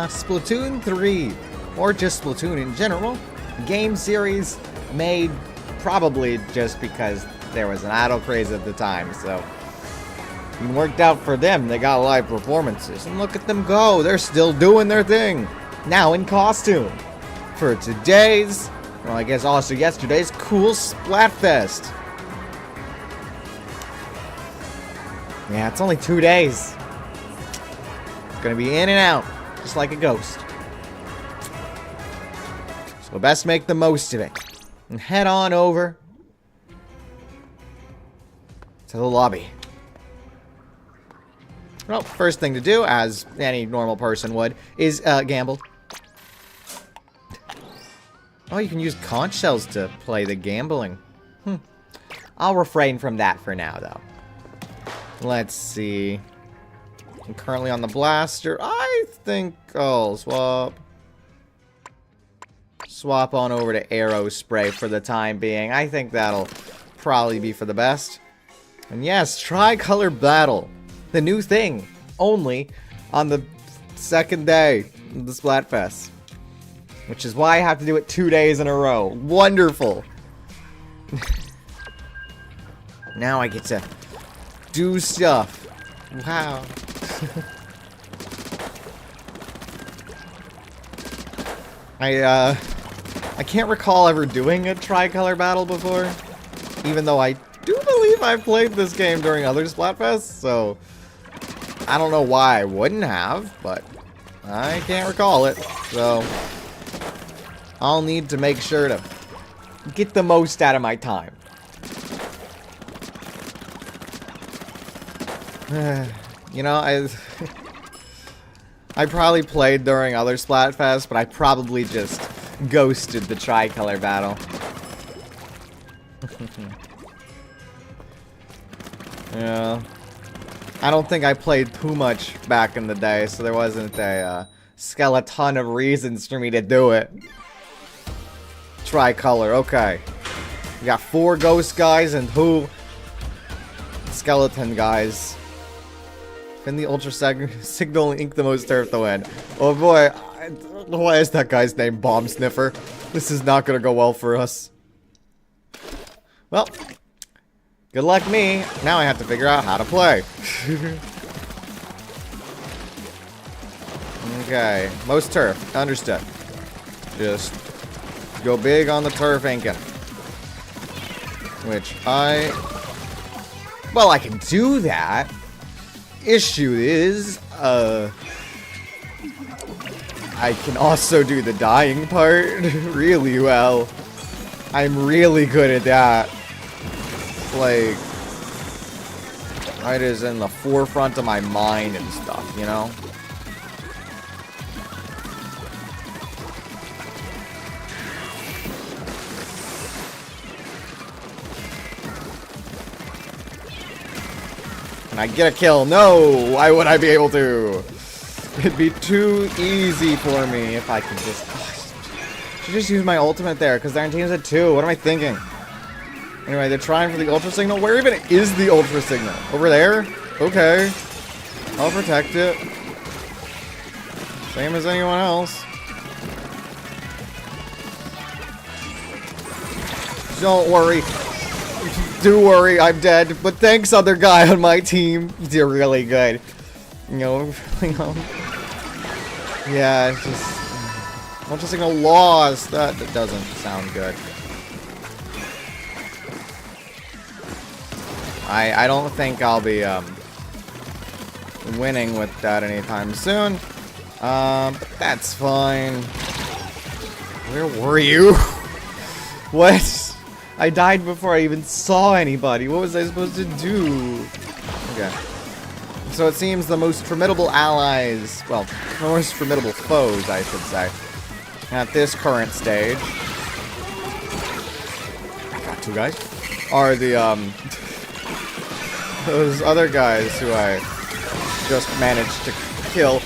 Splatoon 3, or just Splatoon in general, game series made probably just because there was an idle craze at the time, so it worked out for them. They got live performances, and look at them go. They're still doing their thing, now in costume. For today's, well, I guess also yesterday's cool Splatfest. Yeah, it's only 2 days. It's gonna be in and out, just like a ghost. So best make the most of it. And head on over to the lobby. Well, first thing to do, as any normal person would, is gamble. Oh, you can use conch shells to play the gambling. I'll refrain from that for now, though. Let's see. I'm currently on the blaster. I think I'll swap on over to arrow spray for the time being. I think that'll probably be for the best. And yes, tricolor battle. The new thing. Only on the second day of the Splatfest. Which is why I have to do it 2 days in a row. Wonderful. Now I get to do stuff. Wow. I can't recall ever doing a tricolor battle before, even though I do believe I played this game during other Splatfests, so I don't know why I wouldn't have, but I can't recall it, so I'll need to make sure to get the most out of my time. You know, I probably played during other Splatfests, but I probably just ghosted the tricolor battle. Yeah. I don't think I played too much back in the day, so there wasn't a skeleton of reasons for me to do it. Tricolor, okay. We got 4 ghost guys and 2 skeleton guys. Fin the ultra signal and ink the most turf to win. Oh boy, why is that guy's name Bomb Sniffer? This is not gonna go well for us. Well, good luck me. Now I have to figure out how to play. Okay, most turf, understood. Just go big on the turf inking. Which well, I can do that. Issue is, I can also do the dying part really well. I'm really good at that. Like, it is in the forefront of my mind and stuff, you know? I get a kill. No! Why would I be able to? It'd be too easy for me if I could just... I should just use my ultimate there, because their team's at 2. What am I thinking? Anyway, they're trying for the ultra signal. Where even is the ultra signal? Over there? Okay. I'll protect it. Same as anyone else. Don't worry. Do worry, I'm dead. But thanks, other guy on my team. You did really good. You know. Yeah, it's just... ultra signal lost. That doesn't sound good. I don't think I'll be winning with that anytime soon. But that's fine. Where were you? What? I died before I even saw anybody. What was I supposed to do? Okay. So it seems the most formidable allies, well, the most formidable foes, I should say, at this current stage. I got 2 guys. Are the, those other guys who I just managed to kill.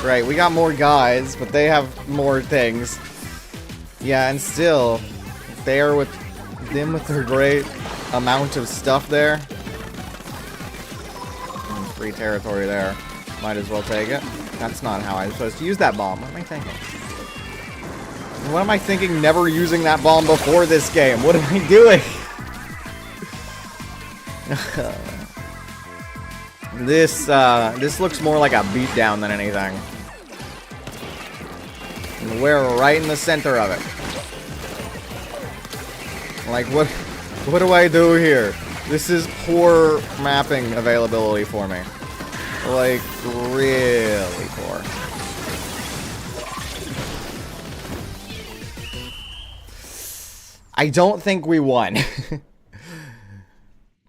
Right, we got more guys, but they have more things. Yeah, and still, they are with them with their great amount of stuff there. Free territory there. Might as well take it. That's not how I'm supposed to use that bomb. What am I thinking? What am I thinking never using that bomb before this game? What am I doing? This looks more like a beatdown than anything. And we're right in the center of it. Like, what do I do here? This is poor mapping availability for me. Like, really poor. I don't think we won.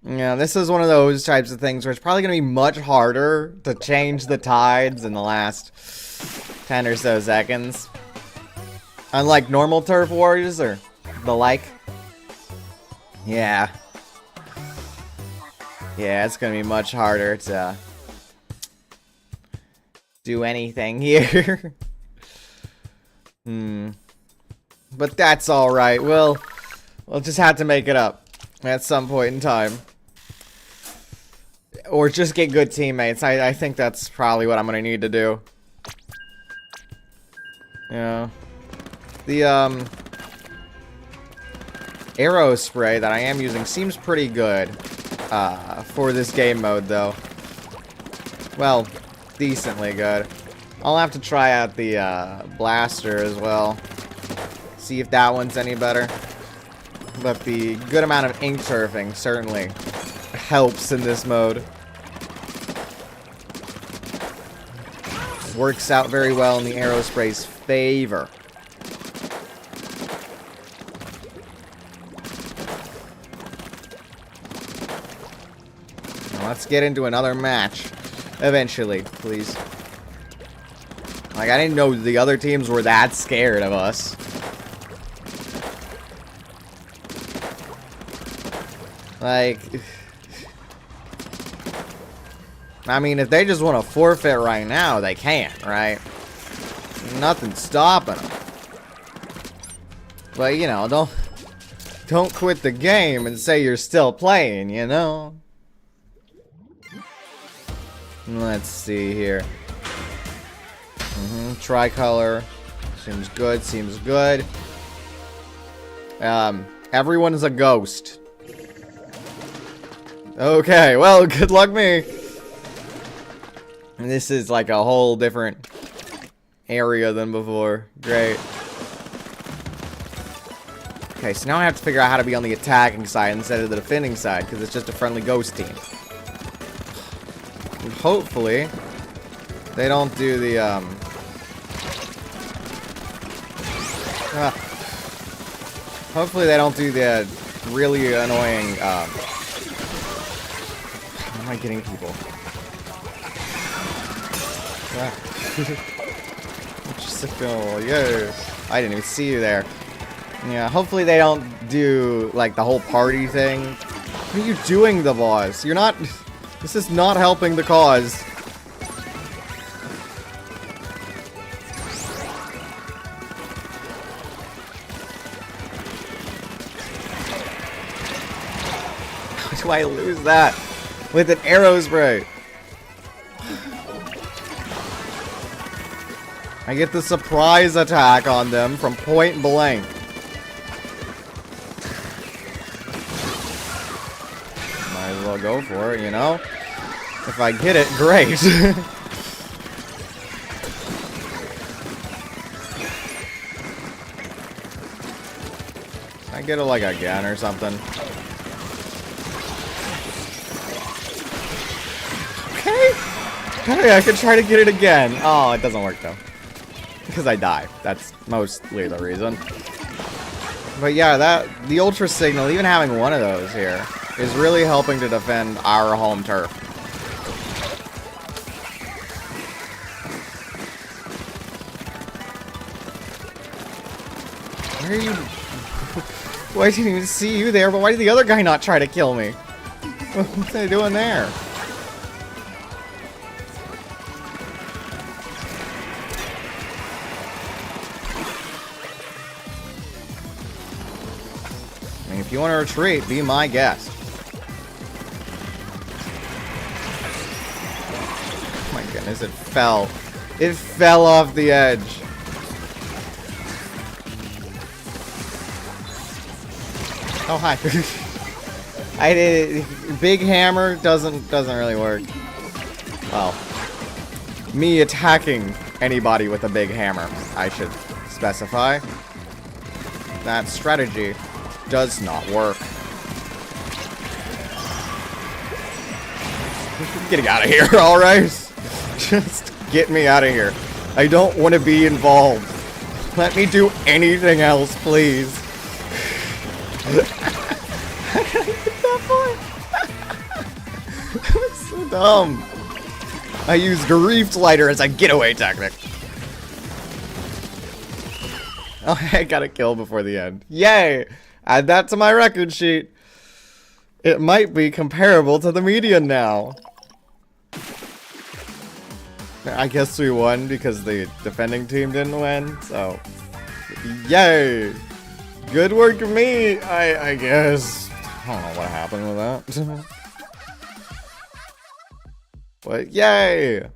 Yeah, this is one of those types of things where it's probably going to be much harder to change the tides in the last 10 or so seconds. Unlike normal turf wars or the like. Yeah. Yeah, it's going to be much harder to do anything here. But that's alright. We'll just have to make it up at some point in time. Or just get good teammates. I think that's probably what I'm going to need to do. Yeah. The, arrow spray that I am using seems pretty good for this game mode, though. Well, decently good. I'll have to try out the blaster as well. See if that one's any better. But the good amount of ink turfing certainly helps in this mode. Works out very well in the arrow spray's favor. Now let's get into another match. Eventually, please. Like, I didn't know the other teams were that scared of us. Like, I mean, if they just want to forfeit right now, they can, right? Nothing's stopping them. But, you know, don't quit the game and say you're still playing, you know? Let's see here. Tricolor. Seems good, seems good. Everyone's a ghost. Okay, well, good luck me. This is like a whole different area than before. Great. Okay, so now I have to figure out how to be on the attacking side instead of the defending side, because it's just a friendly ghost team. And hopefully, they don't do the, hopefully they don't do the really annoying, how am I getting people? Yes. I didn't even see you there. Yeah, hopefully they don't do, like, the whole party thing. What are you doing, the boss? You're not... This is not helping the cause. How do I lose that? With an arrow spray. I get the surprise attack on them from point blank. Might as well go for it, you know? If I get it, great. I get it like again or something. Okay, I could try to get it again. Oh, it doesn't work though. Because I die. That's mostly the reason. But yeah, the Ultra Signal, even having one of those here, is really helping to defend our home turf. Where are you? Well, I didn't even see you there, but why did the other guy not try to kill me? What's they doing there? If you want to retreat, be my guest. goodness, it fell. It fell off the edge. Oh, hi. I did. Big hammer doesn't really work. Well, me attacking anybody with a big hammer, I should specify. That strategy does not work. Getting out of here, alright? Just get me out of here. I don't want to be involved. Let me do anything else, please. How did I hit that boy? That was so dumb. I used Grief Lighter as a getaway tactic. Oh, I got a kill before the end. Yay! Add that to my record sheet. It might be comparable to the median now. I guess we won because the defending team didn't win, so... Yay! Good work for me, I guess. I don't know what happened with that. But yay!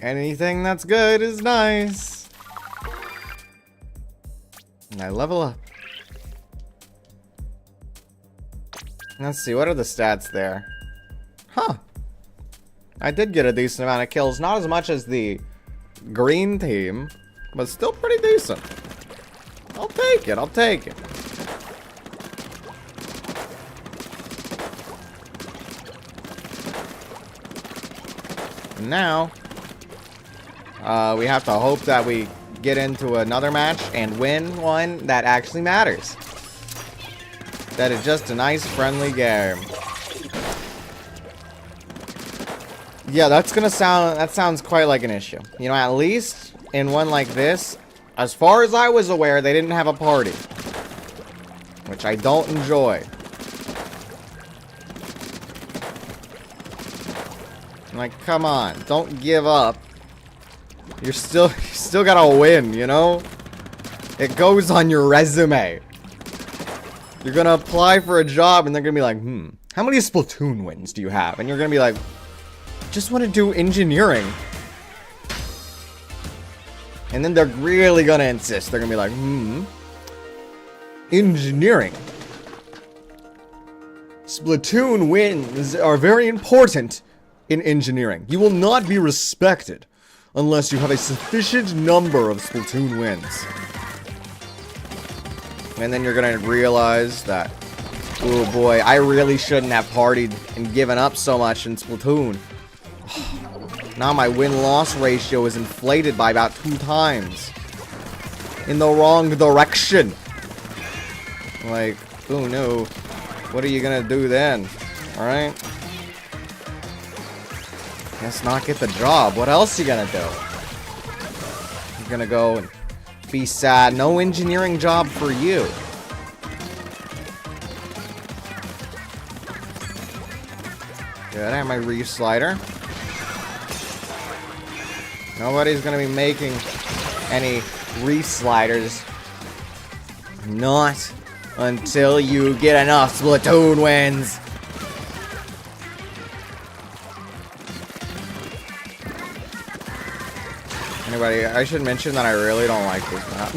Anything that's good is nice. And I level up. Let's see, what are the stats there? Huh. I did get a decent amount of kills. Not as much as the green team, but still pretty decent. I'll take it, I'll take it. And now, we have to hope that we get into another match and win one that actually matters. That is just a nice, friendly game. Yeah, that sounds quite like an issue. You know, at least in one like this, as far as I was aware, they didn't have a party. Which I don't enjoy. Like, come on, don't give up. You still gotta win, you know? It goes on your resume. You're gonna apply for a job and they're gonna be like, how many Splatoon wins do you have? And you're gonna be like, just want to do engineering. And then they're really gonna insist. They're gonna be like, engineering. Splatoon wins are very important in engineering. You will not be respected unless you have a sufficient number of Splatoon wins. And then you're gonna realize that, oh boy, I really shouldn't have partied and given up so much in Splatoon. Now my win-loss ratio is inflated by about 2 times. In the wrong direction. Like, oh no. What are you gonna do then? Alright? Guess not get the job. What else are you gonna do? You're gonna go and be sad. No engineering job for you. Good, I have my reef slider. Nobody's gonna be making any reef sliders. Not until you get enough Splatoon wins. Anybody, I should mention that I really don't like this map.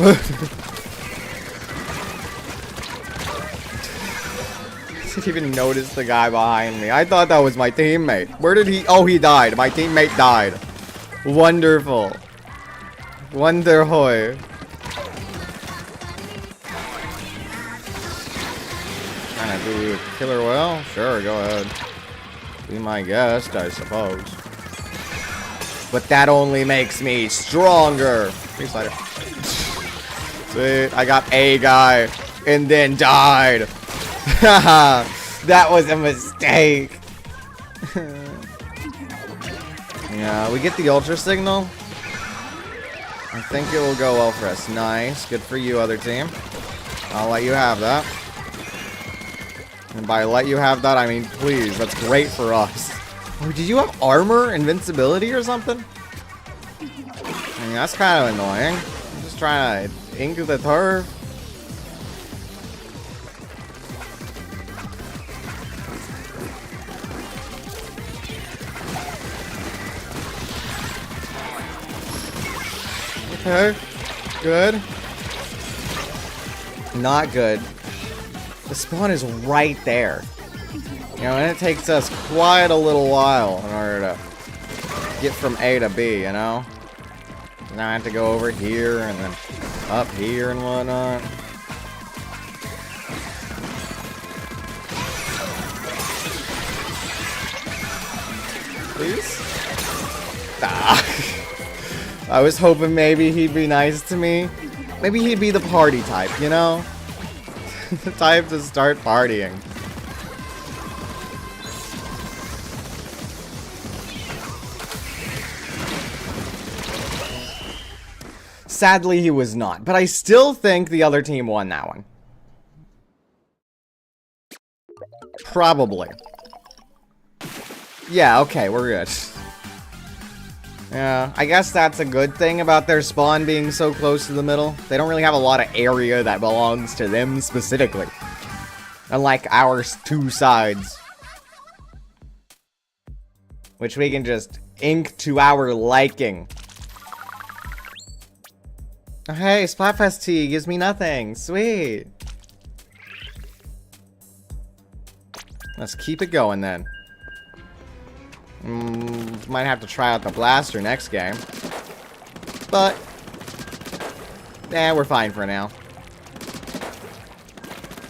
I didn't even notice the guy behind me. I thought that was my teammate. Where did he? Oh, he died. My teammate died. Wonderful. Wonderhoy. Trying to do killer well? Sure, go ahead. Be my guest, I suppose. But that only makes me stronger. Please lighter. Sweet. I got a guy and then died. Haha. That was a mistake. Yeah, we get the ultra signal. I think it will go well for us. Nice. Good for you, other team. I'll let you have that. And by let you have that, I mean please. That's great for us. Oh, did you have armor, invincibility, or something? I mean, that's kind of annoying. I'm just trying to ink the turf. Okay. Good. Not good. The spawn is right there. You know, and it takes us quite a little while in order to get from A to B, you know? Now I have to go over here and then up here and whatnot. Please? Ah. I was hoping maybe he'd be nice to me. Maybe he'd be the party type, you know? The type to start partying. Sadly, he was not, but I still think the other team won that one. Probably. Yeah, okay, we're good. Yeah, I guess that's a good thing about their spawn being so close to the middle. They don't really have a lot of area that belongs to them specifically. Unlike our two sides. Which we can just ink to our liking. Oh, hey, Splatfest tea gives me nothing. Sweet. Let's keep it going then. Might have to try out the blaster next game. But, we're fine for now.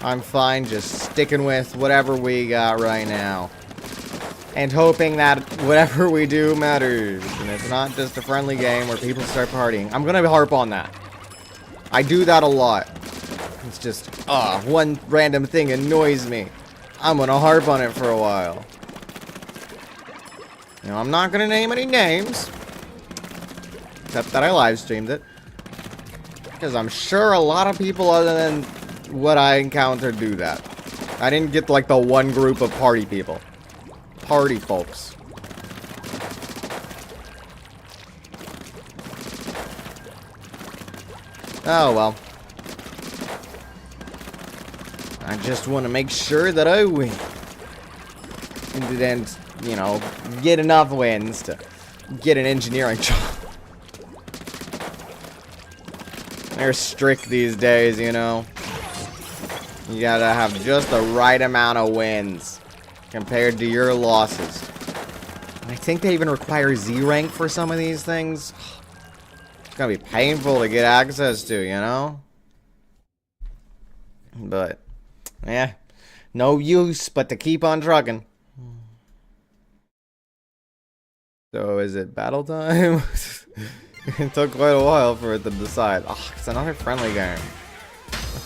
I'm fine just sticking with whatever we got right now. And hoping that whatever we do matters. And it's not just a friendly game where people start partying. I'm gonna harp on that. I do that a lot. It's just, one random thing annoys me. I'm gonna harp on it for a while. You know, I'm not gonna name any names. Except that I live streamed it. Because I'm sure a lot of people other than what I encountered do that. I didn't get like the one group of party people. Party folks. Oh well. I just want to make sure that I win. And then, you know, get enough wins to get an engineering job. They're strict these days, you know. You gotta have just the right amount of wins compared to your losses. And I think they even require Z rank for some of these things. It's gonna be painful to get access to, you know? But, yeah. No use but to keep on trucking. So, is it battle time? It took quite a while for it to decide. Oh, it's another friendly game.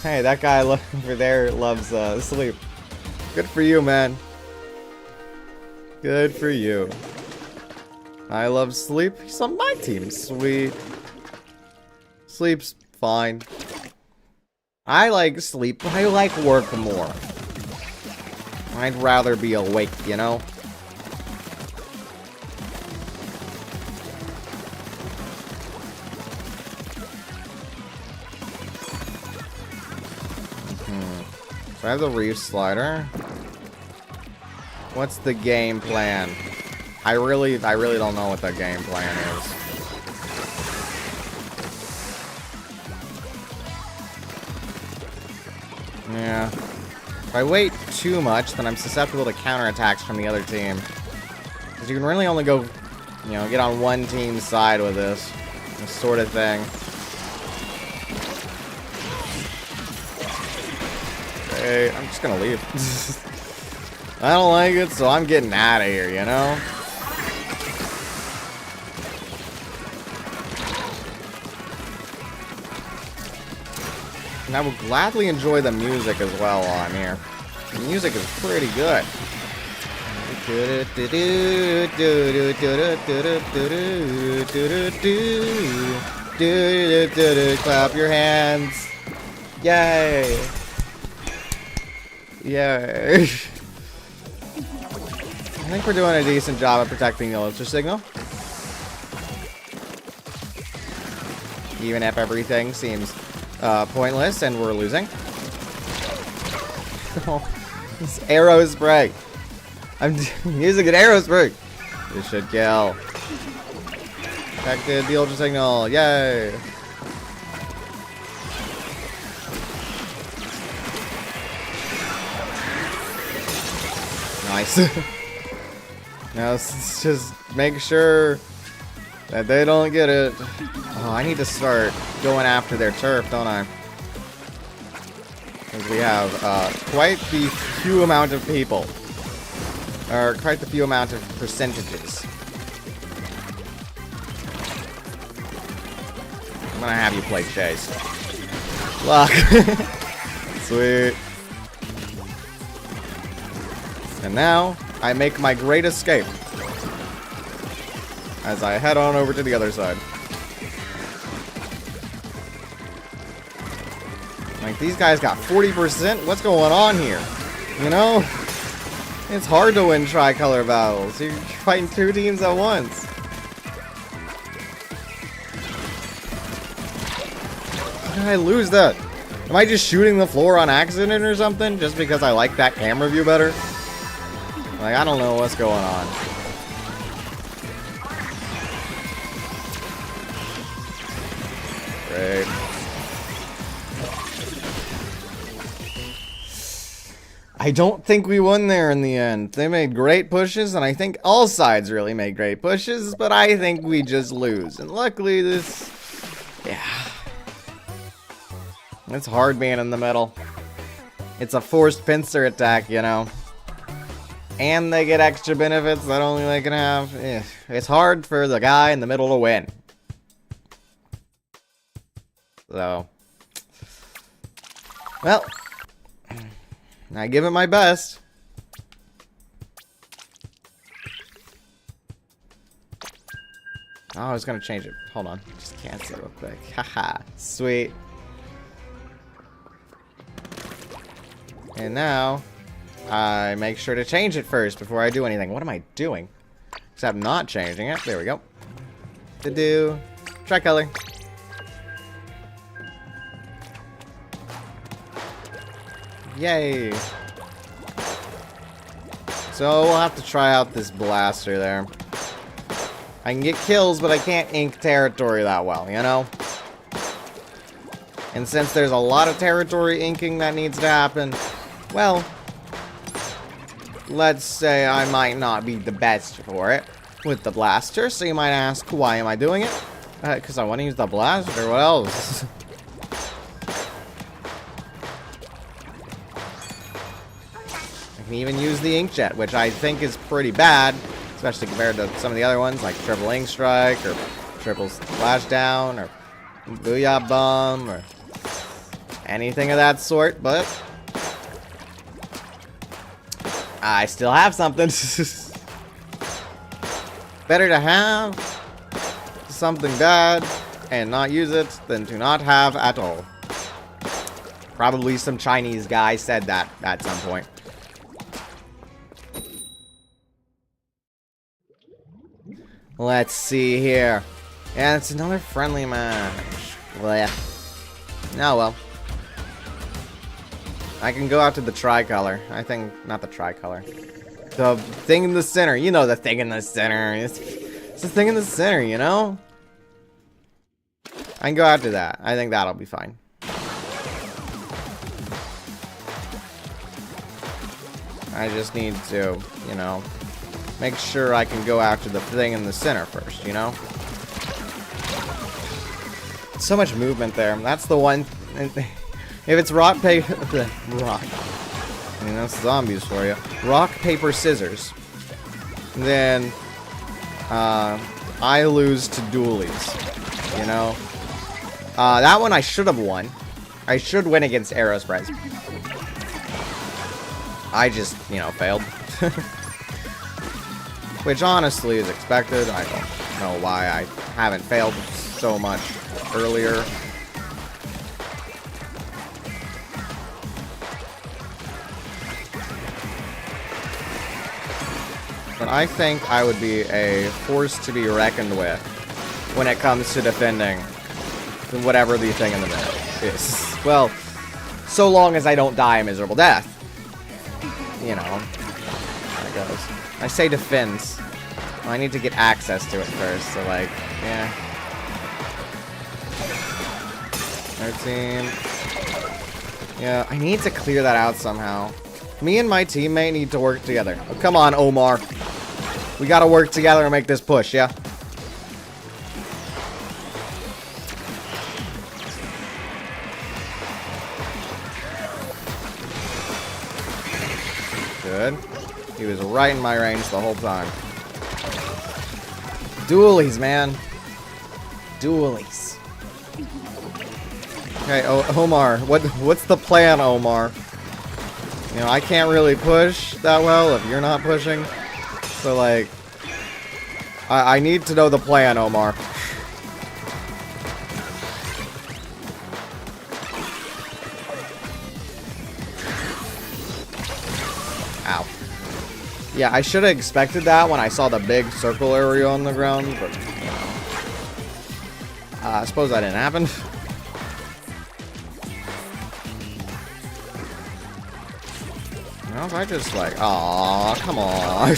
Hey, that guy over there loves sleep. Good for you, man. Good for you. I love sleep. He's on my team. Sweet. Sleep's fine. I like sleep, but I like work more. I'd rather be awake, you know? So I have the reef slider. What's the game plan? I really don't know what the game plan is. Yeah. If I wait too much, then I'm susceptible to counterattacks from the other team. Because you can really only go, you know, get on one team's side with this sort of thing. Okay, I'm just gonna leave. I don't like it, so I'm getting out of here, you know? And I will gladly enjoy the music as well while I'm here. The music is pretty good. Clap your hands. Yay. Yay. I think we're doing a decent job of protecting the ultra signal. Even if everything seems pointless and we're losing. Oh, this arrow spray. I'm using an arrow spray. This should kill. Detected the ultra signal. Yay! Nice. Now let's just make sure that they don't get it. Oh, I need to start going after their turf, don't I? Because we have quite the few amount of people. Or quite the few amount of percentages. I'm gonna have you play chase. Luck. Sweet. And now, I make my great escape. As I head on over to the other side. Like, these guys got 40%? What's going on here? You know? It's hard to win tricolor battles. You're fighting two teams at once. How did I lose that? Am I just shooting the floor on accident or something? Just because I like that camera view better? Like, I don't know what's going on. Great. I don't think we won there in the end. They made great pushes, and I think all sides really made great pushes, but I think we just lose. And luckily this... yeah. It's hard being in the middle. It's a forced pincer attack, you know. And they get extra benefits that only they can have. It's hard for the guy in the middle to win. So. Well. I give it my best. Oh, I was gonna change it. Hold on. Just cancel it real quick. Haha. Sweet. And now... I make sure to change it first before I do anything. What am I doing? Except not changing it. There we go. To do tricolor. Yay. So we'll have to try out this blaster there. I can get kills, but I can't ink territory that well, you know? And since there's a lot of territory inking that needs to happen, well... let's say I might not be the best for it with the blaster, so you might ask, why am I doing it? Because I want to use the blaster, what else? I can even use the inkjet, which I think is pretty bad, especially compared to some of the other ones, like triple ink strike, or triple splashdown, or booyah bomb, or anything of that sort, but... I still have something. Better to have something bad and not use it than to not have at all. Probably some Chinese guy said that at some point. Let's see here. Yeah, it's another friendly match. Well, oh well. I can go out to the tricolor. I think, not the tricolor. The thing in the center. You know the thing in the center. It's the thing in the center, you know? I can go after that. I think that'll be fine. I just need to, you know, make sure I can go after the thing in the center first, you know? So much movement there. That's the one... If it's rock, paper... rock. I mean, that's zombies for you. Rock, paper, scissors. Then... I lose to dualies. You know? That one I should have won. I should win against Aerosprite. I just, you know, failed. Which honestly is expected. I don't know why I haven't failed so much earlier. But I think I would be a force to be reckoned with when it comes to defending whatever the thing in the middle is. Well, so long as I don't die a miserable death. You know, there it goes. I say defends. I need to get access to it first, so like, yeah. 13. Yeah, I need to clear that out somehow. Me and my teammate need to work together. Oh, come on, Omar. We gotta work together and make this push, yeah? Good. He was right in my range the whole time. Dualies, man. Dualies. Okay, Omar, what's the plan, Omar? You know, I can't really push that well if you're not pushing. So, like, I need to know the plan, Omar. Ow. Yeah, I should have expected that when I saw the big circle area on the ground, but I suppose that didn't happen. Now if I just like, aw, come on.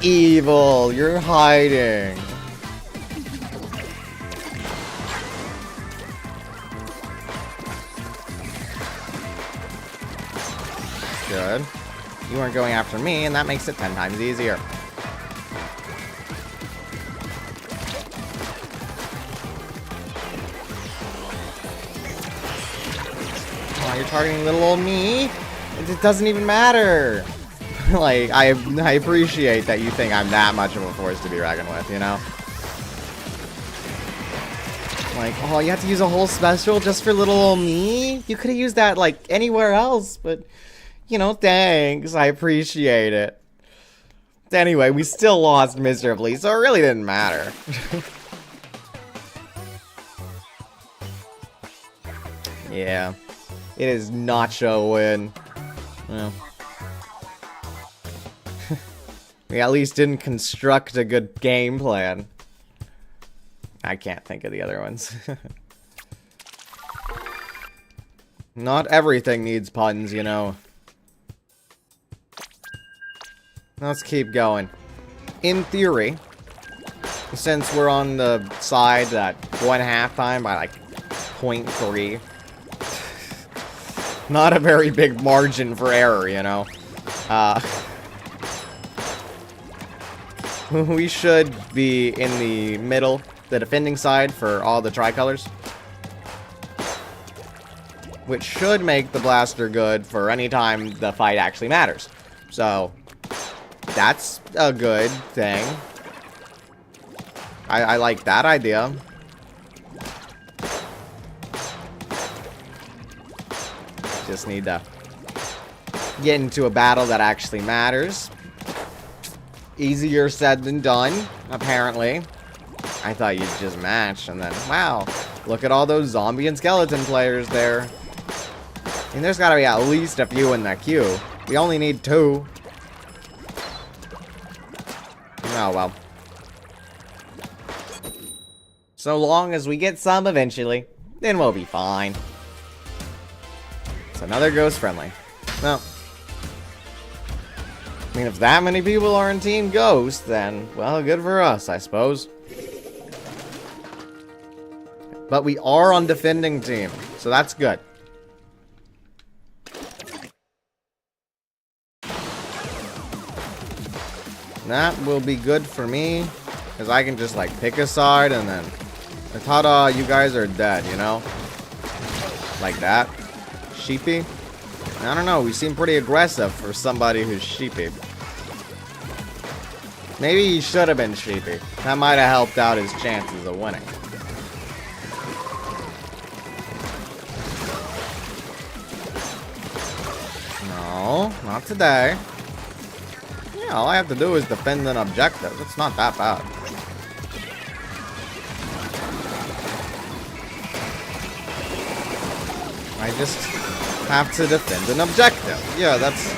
Evil, you're hiding. Good. You weren't going after me, and that makes it 10 times easier. Oh, you're targeting little old me? It doesn't even matter. Like, I appreciate that you think I'm that much of a force to be reckoned with, you know? Like, oh, you have to use a whole special just for little old me? You could have used that, like, anywhere else, but... You know, thanks. I appreciate it. Anyway, we still lost miserably, so it really didn't matter. Yeah. It is Nacho win. Well. We at least didn't construct a good game plan. I can't think of the other ones. Not everything needs puns, you know. Let's keep going. In theory, since we're on the side that won halftime by like 0.3, not a very big margin for error, you know. We should be in the middle, the defending side for all the tricolors, which should make the blaster good for any time the fight actually matters. So that's a good thing. I like that idea. Just need to get into a battle that actually matters. Easier said than done, apparently. I thought you'd just match, and then, wow, look at all those zombie and skeleton players there. And there's gotta be at least a few in the queue. We only need 2. Oh, well. So long as we get some eventually, then we'll be fine. It's another ghost friendly. Well, I mean, if that many people are in Team Ghost, then, well, good for us, I suppose. But we are on defending team, so that's good. That will be good for me, because I can just, like, pick a side and then, ta-da, you guys are dead, you know? Like that. Sheepy? I don't know, we seem pretty aggressive for somebody who's sheepy. Maybe he should have been sheepy. That might have helped out his chances of winning. No, not today. Yeah, all I have to do is defend an objective. It's not that bad. I just have to defend an objective. Yeah, that's...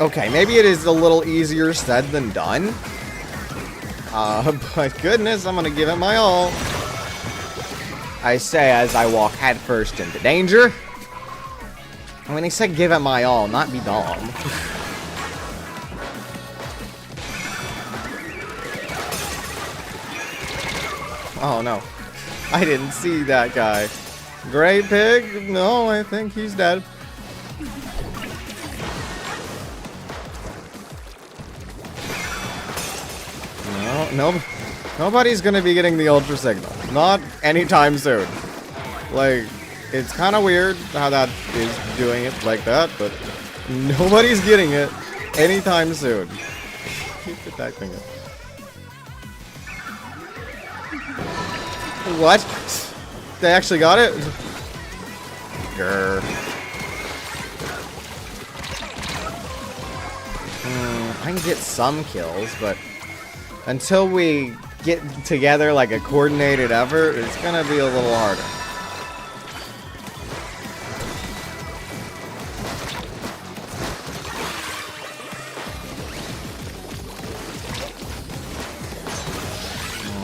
Okay, maybe it is a little easier said than done. But goodness, I'm gonna give it my all. I say as I walk headfirst into danger. I mean, he said give it my all, not be dumb. Oh no. I didn't see that guy. Gray pig? No, I think he's dead. No, nobody's gonna be getting the Ultra Signal. Not anytime soon. Like, it's kind of weird how that is doing it like that, but nobody's getting it anytime soon. Keep protecting it. What? They actually got it? Grr. I can get some kills, but until we get together like a coordinated effort, it's gonna be a little harder.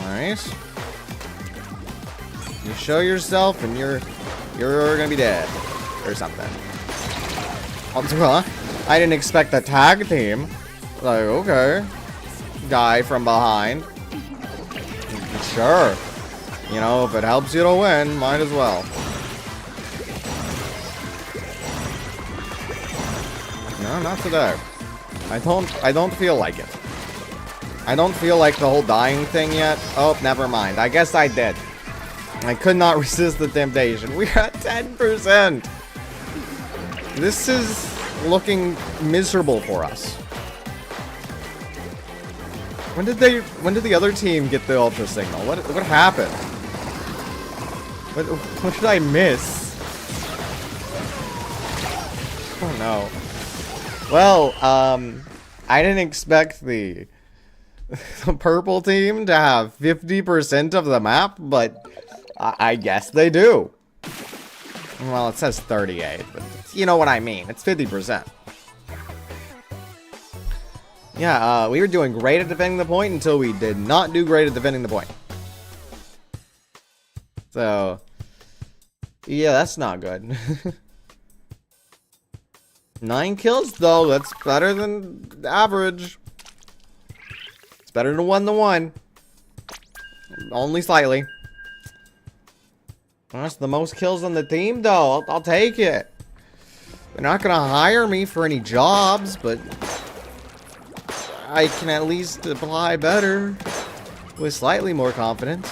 Alright. You show yourself and you're gonna be dead. Or something. Huh? I didn't expect the tag team. Like, okay. Guy from behind. Sure. You know, if it helps you to win, might as well. No, not today. I don't feel like it. I don't feel like the whole dying thing yet. Oh, never mind. I guess I did. I could not resist the temptation. We're at 10%. This is looking miserable for us. When did the other team get the Ultra Signal? What happened? What did I miss? Oh no. Well, I didn't expect the purple team to have 50% of the map, but I guess they do. Well, it says 38, but you know what I mean. It's 50%. Yeah, we were doing great at defending the point until we did not do great at defending the point. So, yeah, that's not good. 9 kills, though. That's better than average. It's better than 1 to 1. Only slightly. That's the most kills on the team, though. I'll take it. They're not going to hire me for any jobs, but I can at least apply better with slightly more confidence.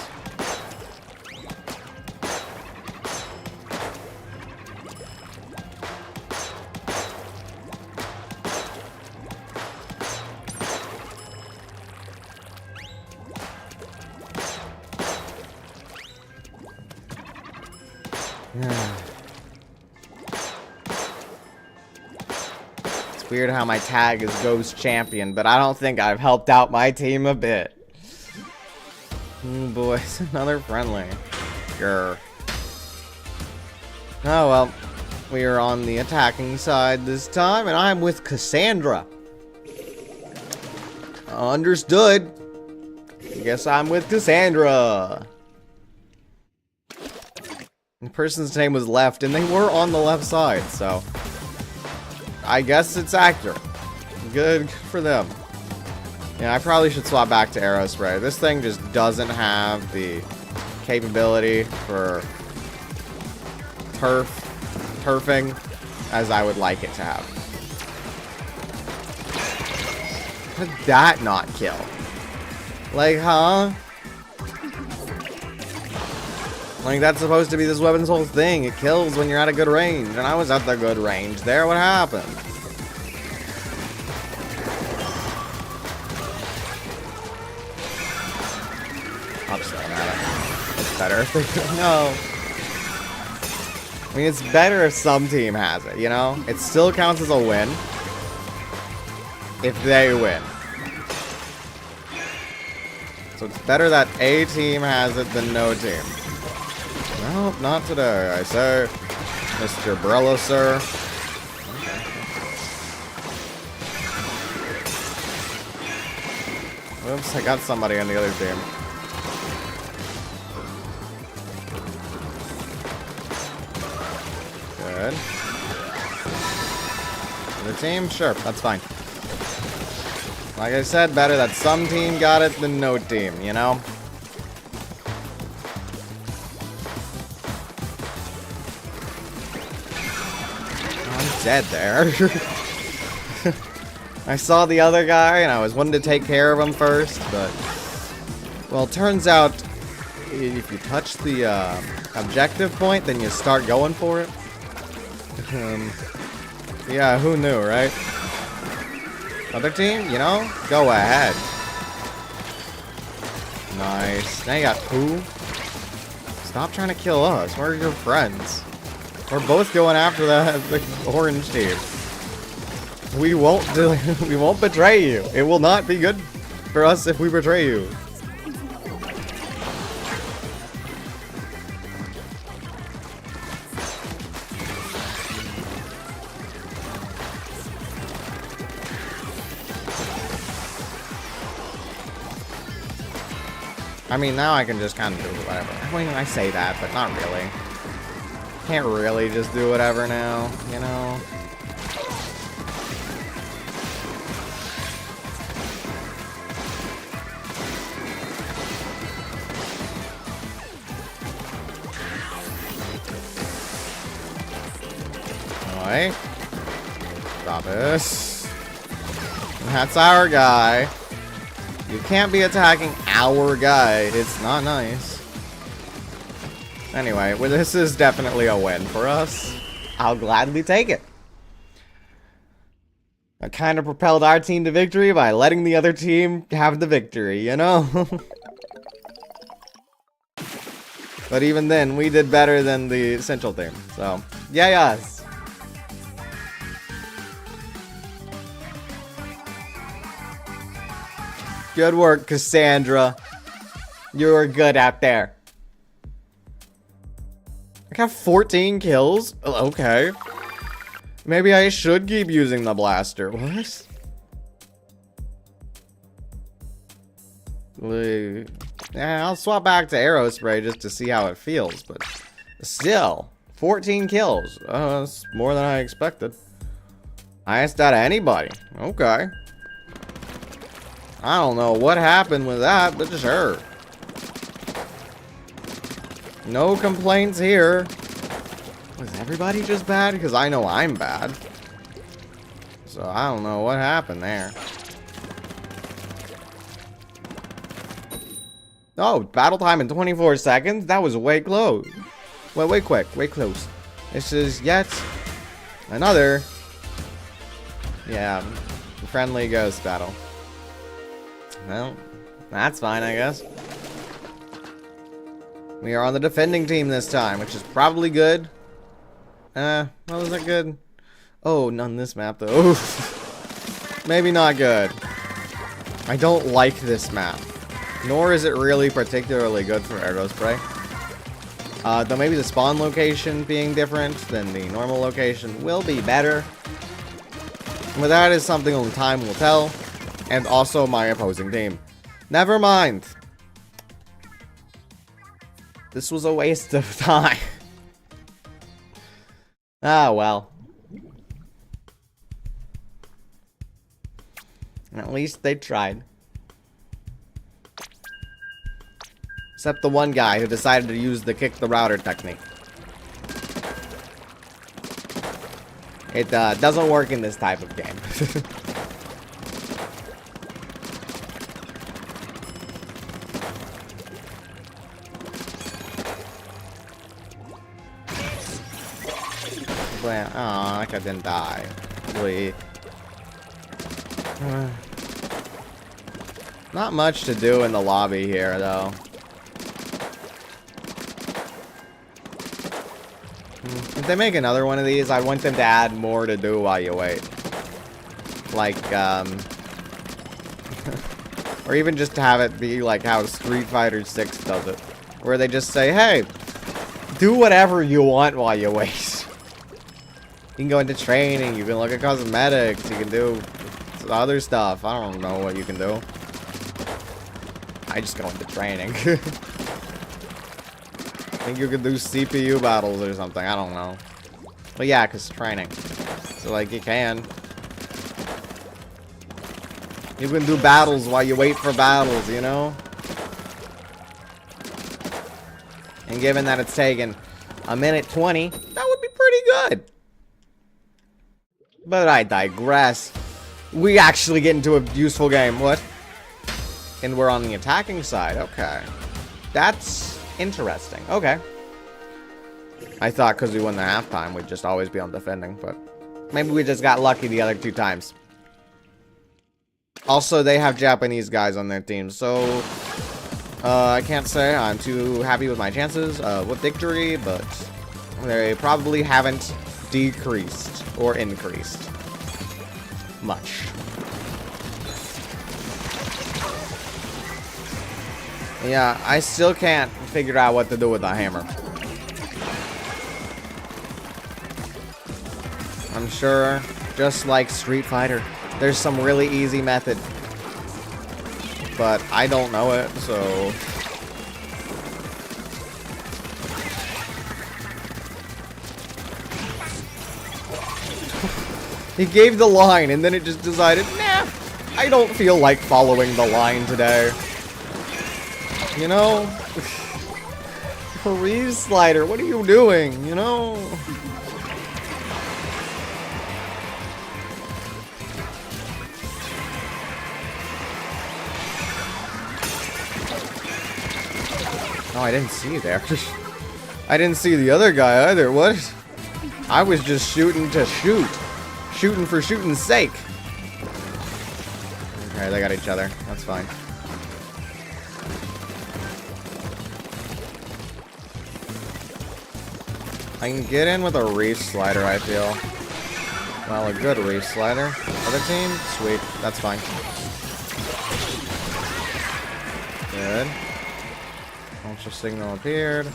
It's weird how my tag is Ghost Champion, but I don't think I've helped out my team a bit. Boys, another friendly. Grr. Oh well, we are on the attacking side this time, and I'm with Cassandra. Understood. I guess I'm with Cassandra. The person's name was left, and they were on the left side, so I guess it's accurate. Good for them. Yeah, I probably should swap back to Aerospray. This thing just doesn't have the capability for turfing as I would like it to have. How did that not kill? Like, huh? Like, that's supposed to be this weapon's whole thing. It kills when you're at a good range. And I was at the good range there. What happened? I'm still at it. It's better if they no. I mean, it's better if some team has it, you know? It still counts as a win if they win. So it's better that a team has it than no team. No, not today, I say. Mr. Brella, sir. Okay. Oops, I got somebody on the other team. Good. The team? Sure, that's fine. Like I said, better that some team got it than no team, you know? dead there. I saw the other guy, and I was wanting to take care of him first, but... Well, it turns out, if you touch the objective point, then you start going for it. Yeah, who knew, right? Other team, you know? Go ahead. Nice. Now you got poo. Stop trying to kill us. We're your friends. We're both going after the orange team. We won't we won't betray you. It will not be good for us if we betray you. I mean, now I can just kind of do whatever. I mean, I say that, but not really. Can't really just do whatever now, you know? Alright. Stop this. That's our guy. You can't be attacking our guy. It's not nice. Anyway, well, this is definitely a win for us. I'll gladly take it. I kind of propelled our team to victory by letting the other team have the victory, you know? But even then, we did better than the Central team. So, yay us. Good work, Cassandra. You were good out there. I got 14 kills? Okay. Maybe I should keep using the blaster. What? Yeah, I'll swap back to arrow spray just to see how it feels, but still, 14 kills. That's more than I expected. Highest out of anybody. Okay. I don't know what happened with that, but sure. No complaints here. Was everybody just bad? Because I know I'm bad. So I don't know what happened there. Oh, battle time in 24 seconds? That was way close. Well, way quick, way close. This is yet another, yeah, friendly ghost battle. Well, that's fine, I guess. We are on the defending team this time, which is probably good. Well, is that good? Oh, none this map, though. Oof. Maybe not good. I don't like this map. Nor is it really particularly good for arrow spray. Though maybe the spawn location being different than the normal location will be better. But that is something only time will tell. And also my opposing team. Never mind. This was a waste of time. Ah, well. At least they tried. Except the one guy who decided to use the kick the router technique. It doesn't work in this type of game. Oh, like I didn't die. Really. Not much to do in the lobby here, though. If they make another one of these, I want them to add more to do while you wait. Like, or even just to have it be like how Street Fighter 6 does it. Where they just say, hey, do whatever you want while you wait. You can go into training, you can look at cosmetics, you can do other stuff. I don't know what you can do. I just go into training. I think you can do CPU battles or something, I don't know. But yeah, because training. So like, you can. You can do battles while you wait for battles, you know? And given that it's taken a minute 20, that would be pretty good. But I digress. We actually get into a useful game. What? And we're on the attacking side. Okay. That's interesting. Okay. I thought because we won the halftime, we'd just always be on defending, but maybe we just got lucky the other 2 times. Also, they have Japanese guys on their team, so I can't say I'm too happy with my chances with victory, but they probably haven't decreased or increased much. Yeah, I still can't figure out what to do with the hammer. I'm sure, just like Street Fighter, there's some really easy method. But I don't know it, so... He gave the line, and then it just decided, nah, I don't feel like following the line today. You know? Reeve Slider, what are you doing, you know? Oh, I didn't see you there. I didn't see the other guy either. What? I was just shooting to shoot. Shooting for shooting's sake. Okay, they got each other. That's fine. I can get in with a reef slider, I feel. Well, a good reef slider. Other team? Sweet. That's fine. Good. Ultra signal appeared.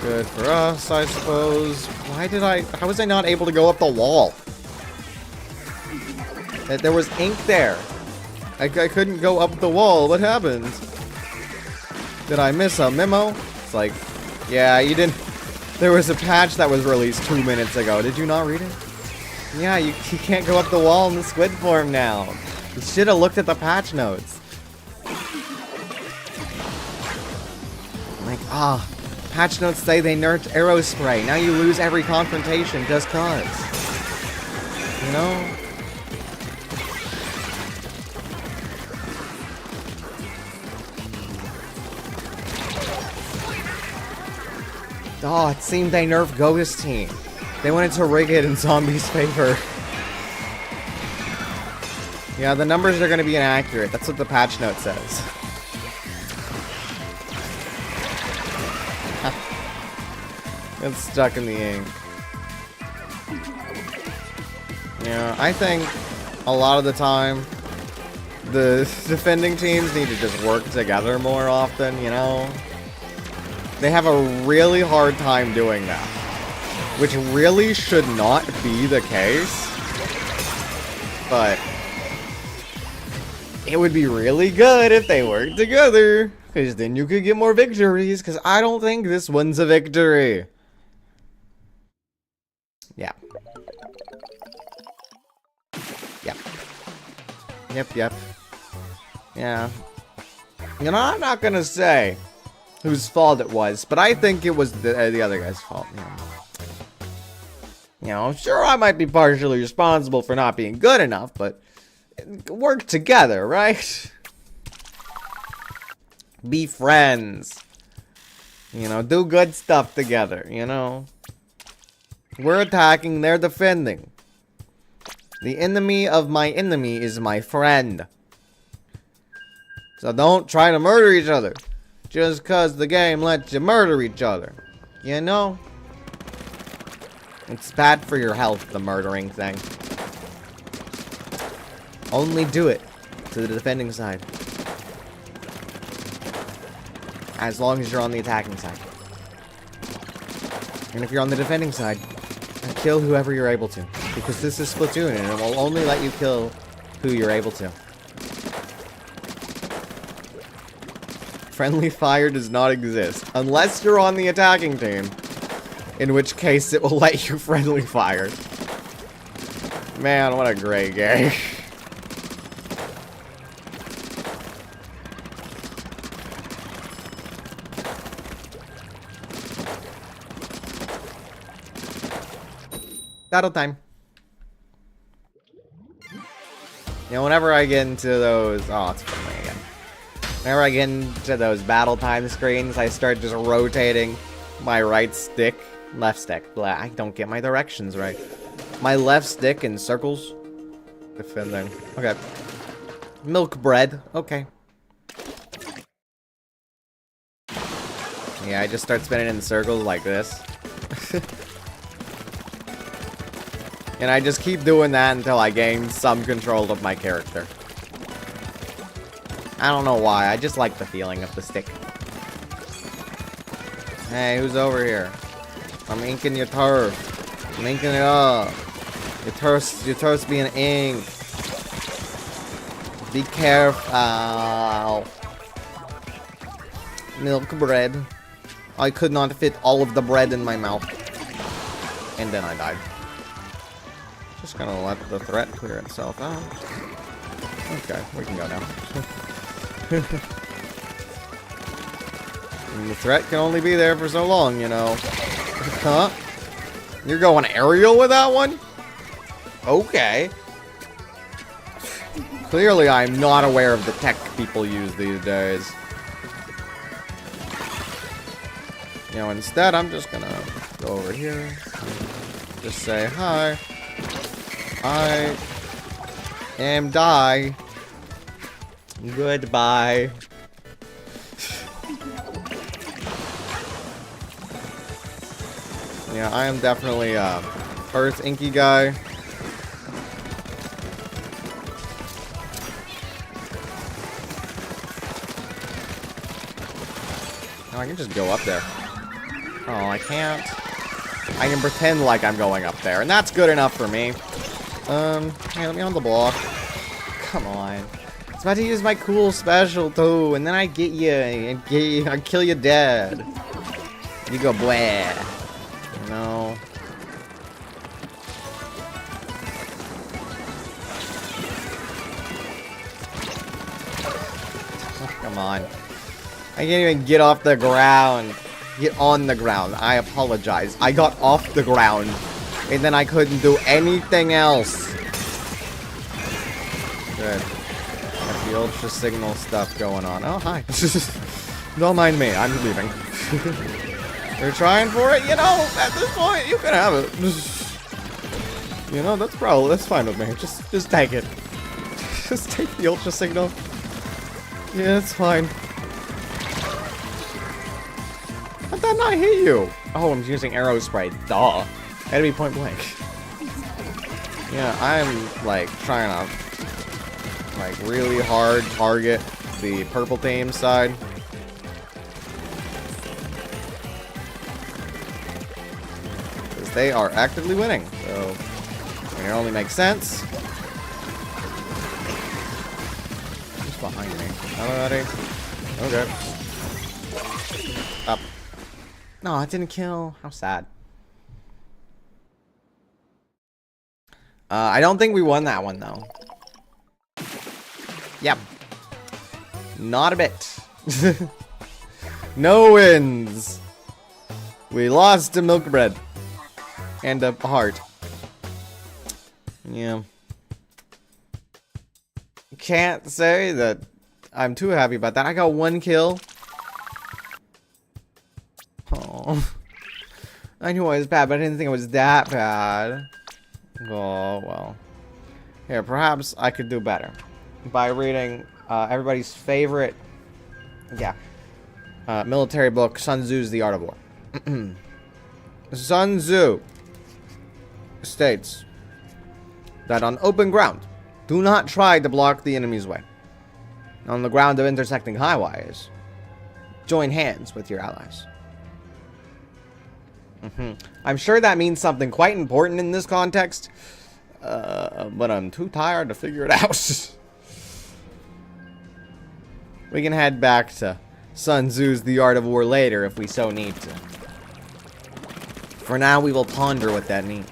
Good for us, I suppose. How was I not able to go up the wall? There was ink there. I couldn't go up the wall. What happened? Did I miss a memo? It's like, yeah, you didn't. There was a patch that was released 2 minutes ago. Did you not read it? Yeah, you can't go up the wall in the squid form now. You should have looked at the patch notes. Like, patch notes say they nerfed arrow spray. Now you lose every confrontation just cause. You know? Oh, it seemed they nerfed Goga's team. They wanted to rig it in Zombie's favor. Yeah, the numbers are going to be inaccurate. That's what the patch note says. It's stuck in the ink. Yeah, I think a lot of the time the defending teams need to just work together more often, you know? They have a really hard time doing that. Which really should not be the case. But it would be really good if they worked together. Because then you could get more victories. Because I don't think this one's a victory. Yeah. Yep. Yep. Yeah. You know, I'm not gonna say whose fault it was, but I think it was the other guy's fault. You know, sure, I might be partially responsible for not being good enough, but work together, right? Be friends. You know, do good stuff together, you know? We're attacking, they're defending. The enemy of my enemy is my friend. So don't try to murder each other. Just because the game lets you murder each other. You know? It's bad for your health, the murdering thing. Only do it to the defending side. As long as you're on the attacking side. And if you're on the defending side, kill whoever you're able to. Because this is Splatoon and it will only let you kill who you're able to. Friendly fire does not exist. Unless you're on the attacking team. In which case it will let you friendly fire. Man, what a great game. Battle time. know, whenever I get into those... Oh, it's funny again. Whenever I get into those battle time screens, I start just rotating my right stick, left stick. Blah, I don't get my directions right. My left stick in circles. Defending. Okay. Milk bread. Okay. Yeah, I just start spinning in circles like this. And I just keep doing that until I gain some control of my character. I don't know why, I just like the feeling of the stick. Hey, who's over here? I'm inking your turf. I'm inking it up. Your turf's being inked. Be careful. Milk bread. I could not fit all of the bread in my mouth. And then I died. Just gonna let the threat clear itself out. Okay, we can go now. And the threat can only be there for so long, you know. Huh? You're going aerial with that one? Okay. Clearly, I'm not aware of the tech people use these days. You know, instead, I'm just gonna go over here. Just say, hi. I am die. Goodbye. Yeah, I am definitely a Earth Inky guy. Oh, I can just go up there. Oh, I can't. I can pretend like I'm going up there, and that's good enough for me. Hey, let me on the block. Come on. I was about to use my cool special too, and then I get you, and I kill you dead. You go blah. No. Oh, come on. I can't even get off the ground. Get on the ground. I apologize. I got off the ground. And then I couldn't do anything else. Good. Got the ultra signal stuff going on. Oh, hi. Don't mind me. I'm leaving. You're trying for it? You know, at this point, you can have it. You know, that's fine with me. Just take it. Just take the ultra signal. Yeah, it's fine. How'd that not hit you? Oh, I'm using arrow spray. Duh. Had to be point blank. Yeah, I'm like trying to like really hard target the purple team side. Because they are actively winning. So it only makes sense. Who's behind me? Alrighty. Okay. Up. No, it didn't kill. How sad. I don't think we won that one, though. Yep. Not a bit. No wins. We lost to milk bread. And a heart. Yeah. Can't say that I'm too happy about that. I got 1 kill. Oh. I knew it was bad, but I didn't think it was that bad. Oh, well. Here, perhaps I could do better. By reading everybody's favorite military book, Sun Tzu's The Art of War. Sun Tzu states that on open ground, do not try to block the enemy's way. On the ground of intersecting highways, join hands with your allies. I'm sure that means something quite important in this context, but I'm too tired to figure it out. We can head back to Sun Tzu's The Art of War later if we so need to. For now, we will ponder what that means.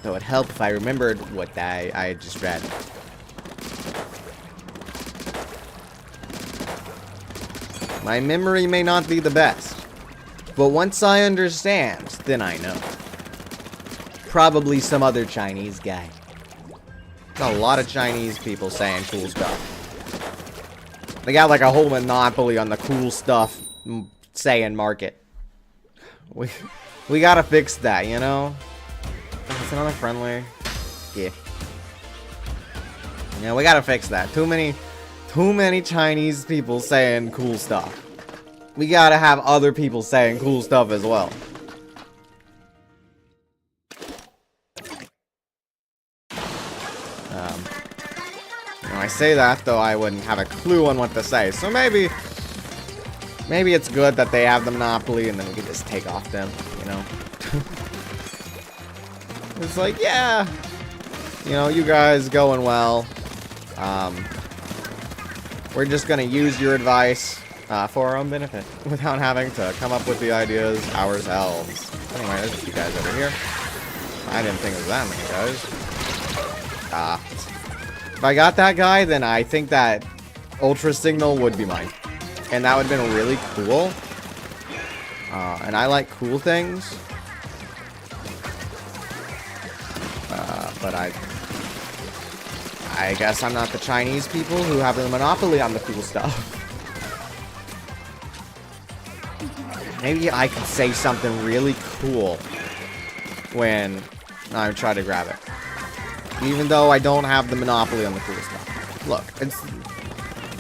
Though it'd help if I remembered what I had just read. My memory may not be the best, but once I understand, then I know. probably some other Chinese guy. There's a lot of Chinese people saying cool stuff. They got like a whole monopoly on the cool stuff saying market. We gotta fix that, you know? Oh, it's another friendly. Yeah. Yeah, we gotta fix that. Too many Chinese people saying cool stuff. We gotta have other people saying cool stuff as well. I say that, though I wouldn't have a clue on what to say. So maybe it's good that they have the monopoly and then we can just take off them, you know? It's like, yeah, you know, you guys going well. We're just gonna use your advice for our own benefit without having to come up with the ideas ourselves. Anyway, there's a few guys over here. I didn't think it was that many guys. If I got that guy, then I think that Ultra Signal would be mine. And that would have been really cool. And I like cool things. But I guess I'm not the Chinese people who have the monopoly on the cool stuff. Maybe I could say something really cool when I try to grab it. Even though I don't have the monopoly on the cool stuff. Look,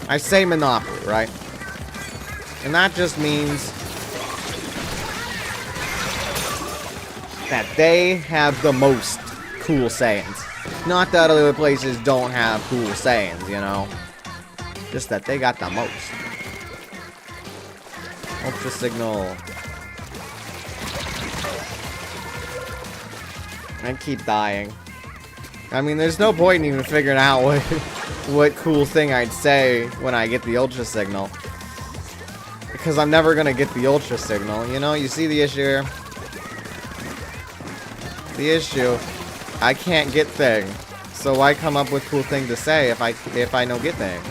I say monopoly, right? And that just means that they have the most cool sayings. Not that other places don't have cool sayings, you know? Just that they got the most. Ultra Signal. I keep dying. I mean, there's no point in even figuring out what cool thing I'd say when I get the Ultra Signal. Because I'm never gonna get the Ultra Signal, you know? You see the issue here? The issue, I can't get thing. So why come up with cool thing to say if I no get thing?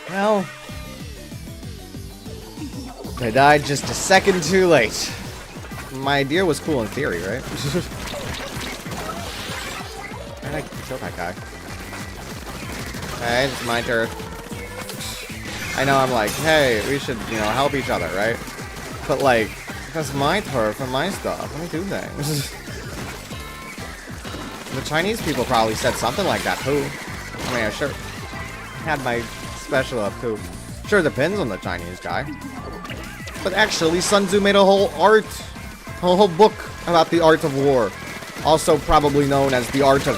Well, I died just a second too late. My idea was cool in theory, right? I killed that guy. Okay, it's my turn. I know I'm like, hey, we should, you know, help each other, right? But like, that's my turf and my stuff. Let me do things. The Chinese people probably said something like that too. I mean, I sure had my special up too. Sure depends on the Chinese guy. But actually, Sun Tzu made a whole book about the art of war. Also probably known as the art of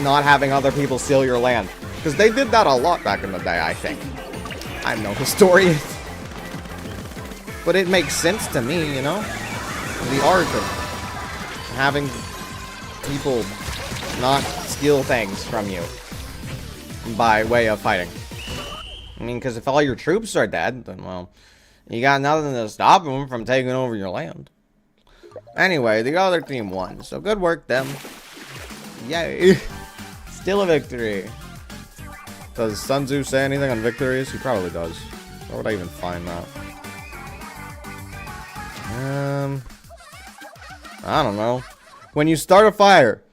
not having other people steal your land. Because they did that a lot back in the day, I think. I'm no historian. But it makes sense to me, you know? The art of having people not steal things from you by way of fighting. I mean, because if all your troops are dead, then, well, you got nothing to stop them from taking over your land. Anyway, the other team won, so good work, them. Yay. Still a victory. Does Sun Tzu say anything on victories? He probably does. Where would I even find that? I don't know. When you start a fire,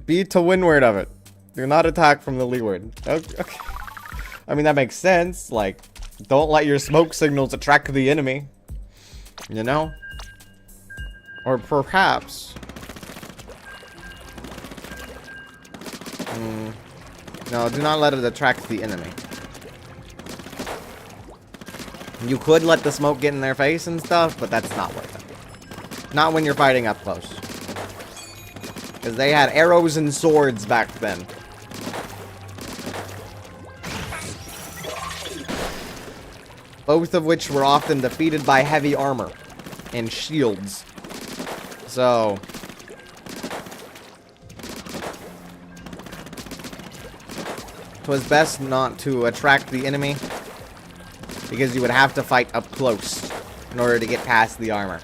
be to windward of it. Do not attack from the leeward. Okay. I mean, that makes sense. Like, don't let your smoke signals attract the enemy. You know? Or perhaps... No, do not let it attract the enemy. You could let the smoke get in their face and stuff, but that's not worth it. Not when you're fighting up close. Because they had arrows and swords back then. Both of which were often defeated by heavy armor and shields. So... it was best not to attract the enemy, because you would have to fight up close in order to get past the armor.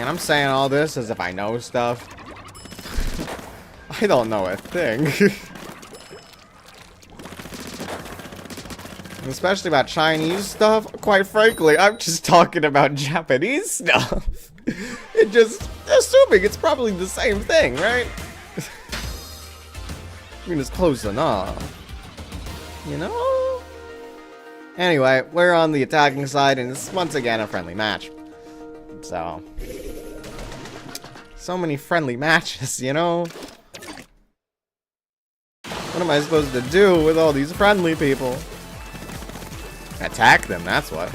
And I'm saying all this as if I know stuff. I don't know a thing. Especially about Chinese stuff. Quite frankly, I'm just talking about Japanese stuff. It just, assuming it's probably the same thing, right? I mean, it's close enough. You know? Anyway, we're on the attacking side, and it's once again a friendly match. So many friendly matches, you know? What am I supposed to do with all these friendly people? Attack them, that's what.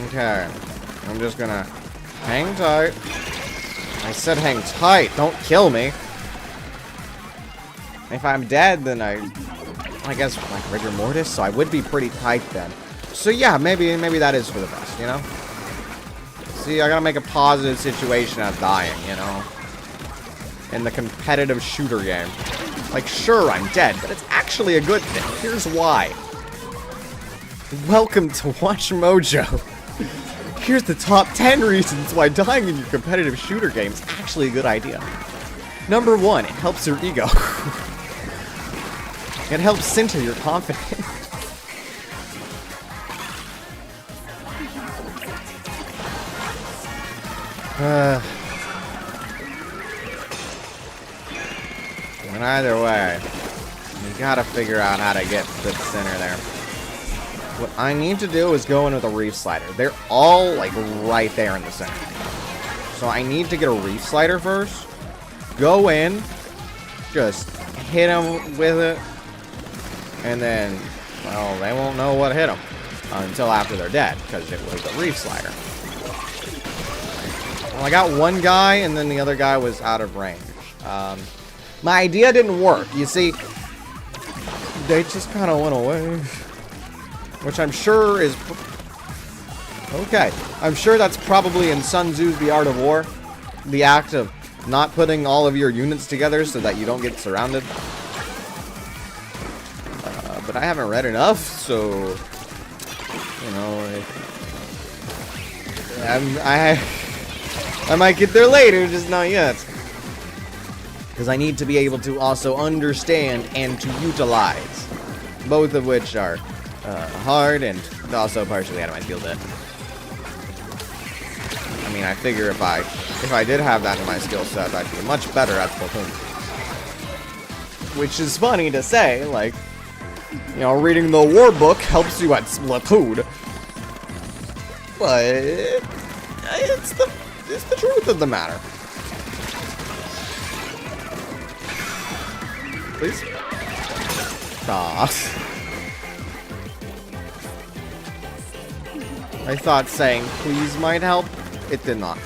Okay, I'm just gonna hang tight. I said hang tight, don't kill me. If I'm dead, then I guess like rigor mortis, so I would be pretty tight then. So yeah, maybe that is for the best, you know? See, I gotta make a positive situation out of dying, you know? In the competitive shooter game. Like, sure, I'm dead, but it's actually a good thing. Here's why. Welcome to Watch Mojo. Here's the top 10 reasons why dying in your competitive shooter game is actually a good idea. Number 1, it helps your ego. It helps center your confidence. And either way, you gotta figure out how to get to the center there. What I need to do is go in with a reef slider. They're all, like, right there in the center. So I need to get a reef slider first. Go in. Just hit them with it. And then, well, they won't know what hit them until after they're dead, because it was a reef slider. Well, I got one guy, and then the other guy was out of range. My idea didn't work. You see, they just kind of went away. Which I'm sure is... Okay. I'm sure that's probably in Sun Tzu's The Art of War. The act of not putting all of your units together so that you don't get surrounded. But I haven't read enough, so... You know... I might get there later, just not yet. Because I need to be able to also understand and to utilize. Both of which are hard and also partially out of my skill set. I mean, I figure if I did have that in my skill set, I'd be much better at Splatoon. Which is funny to say, like, you know, reading the war book helps you at Splatoon. But it's the truth of the matter. Please? Ah. I thought saying please might help. It did not.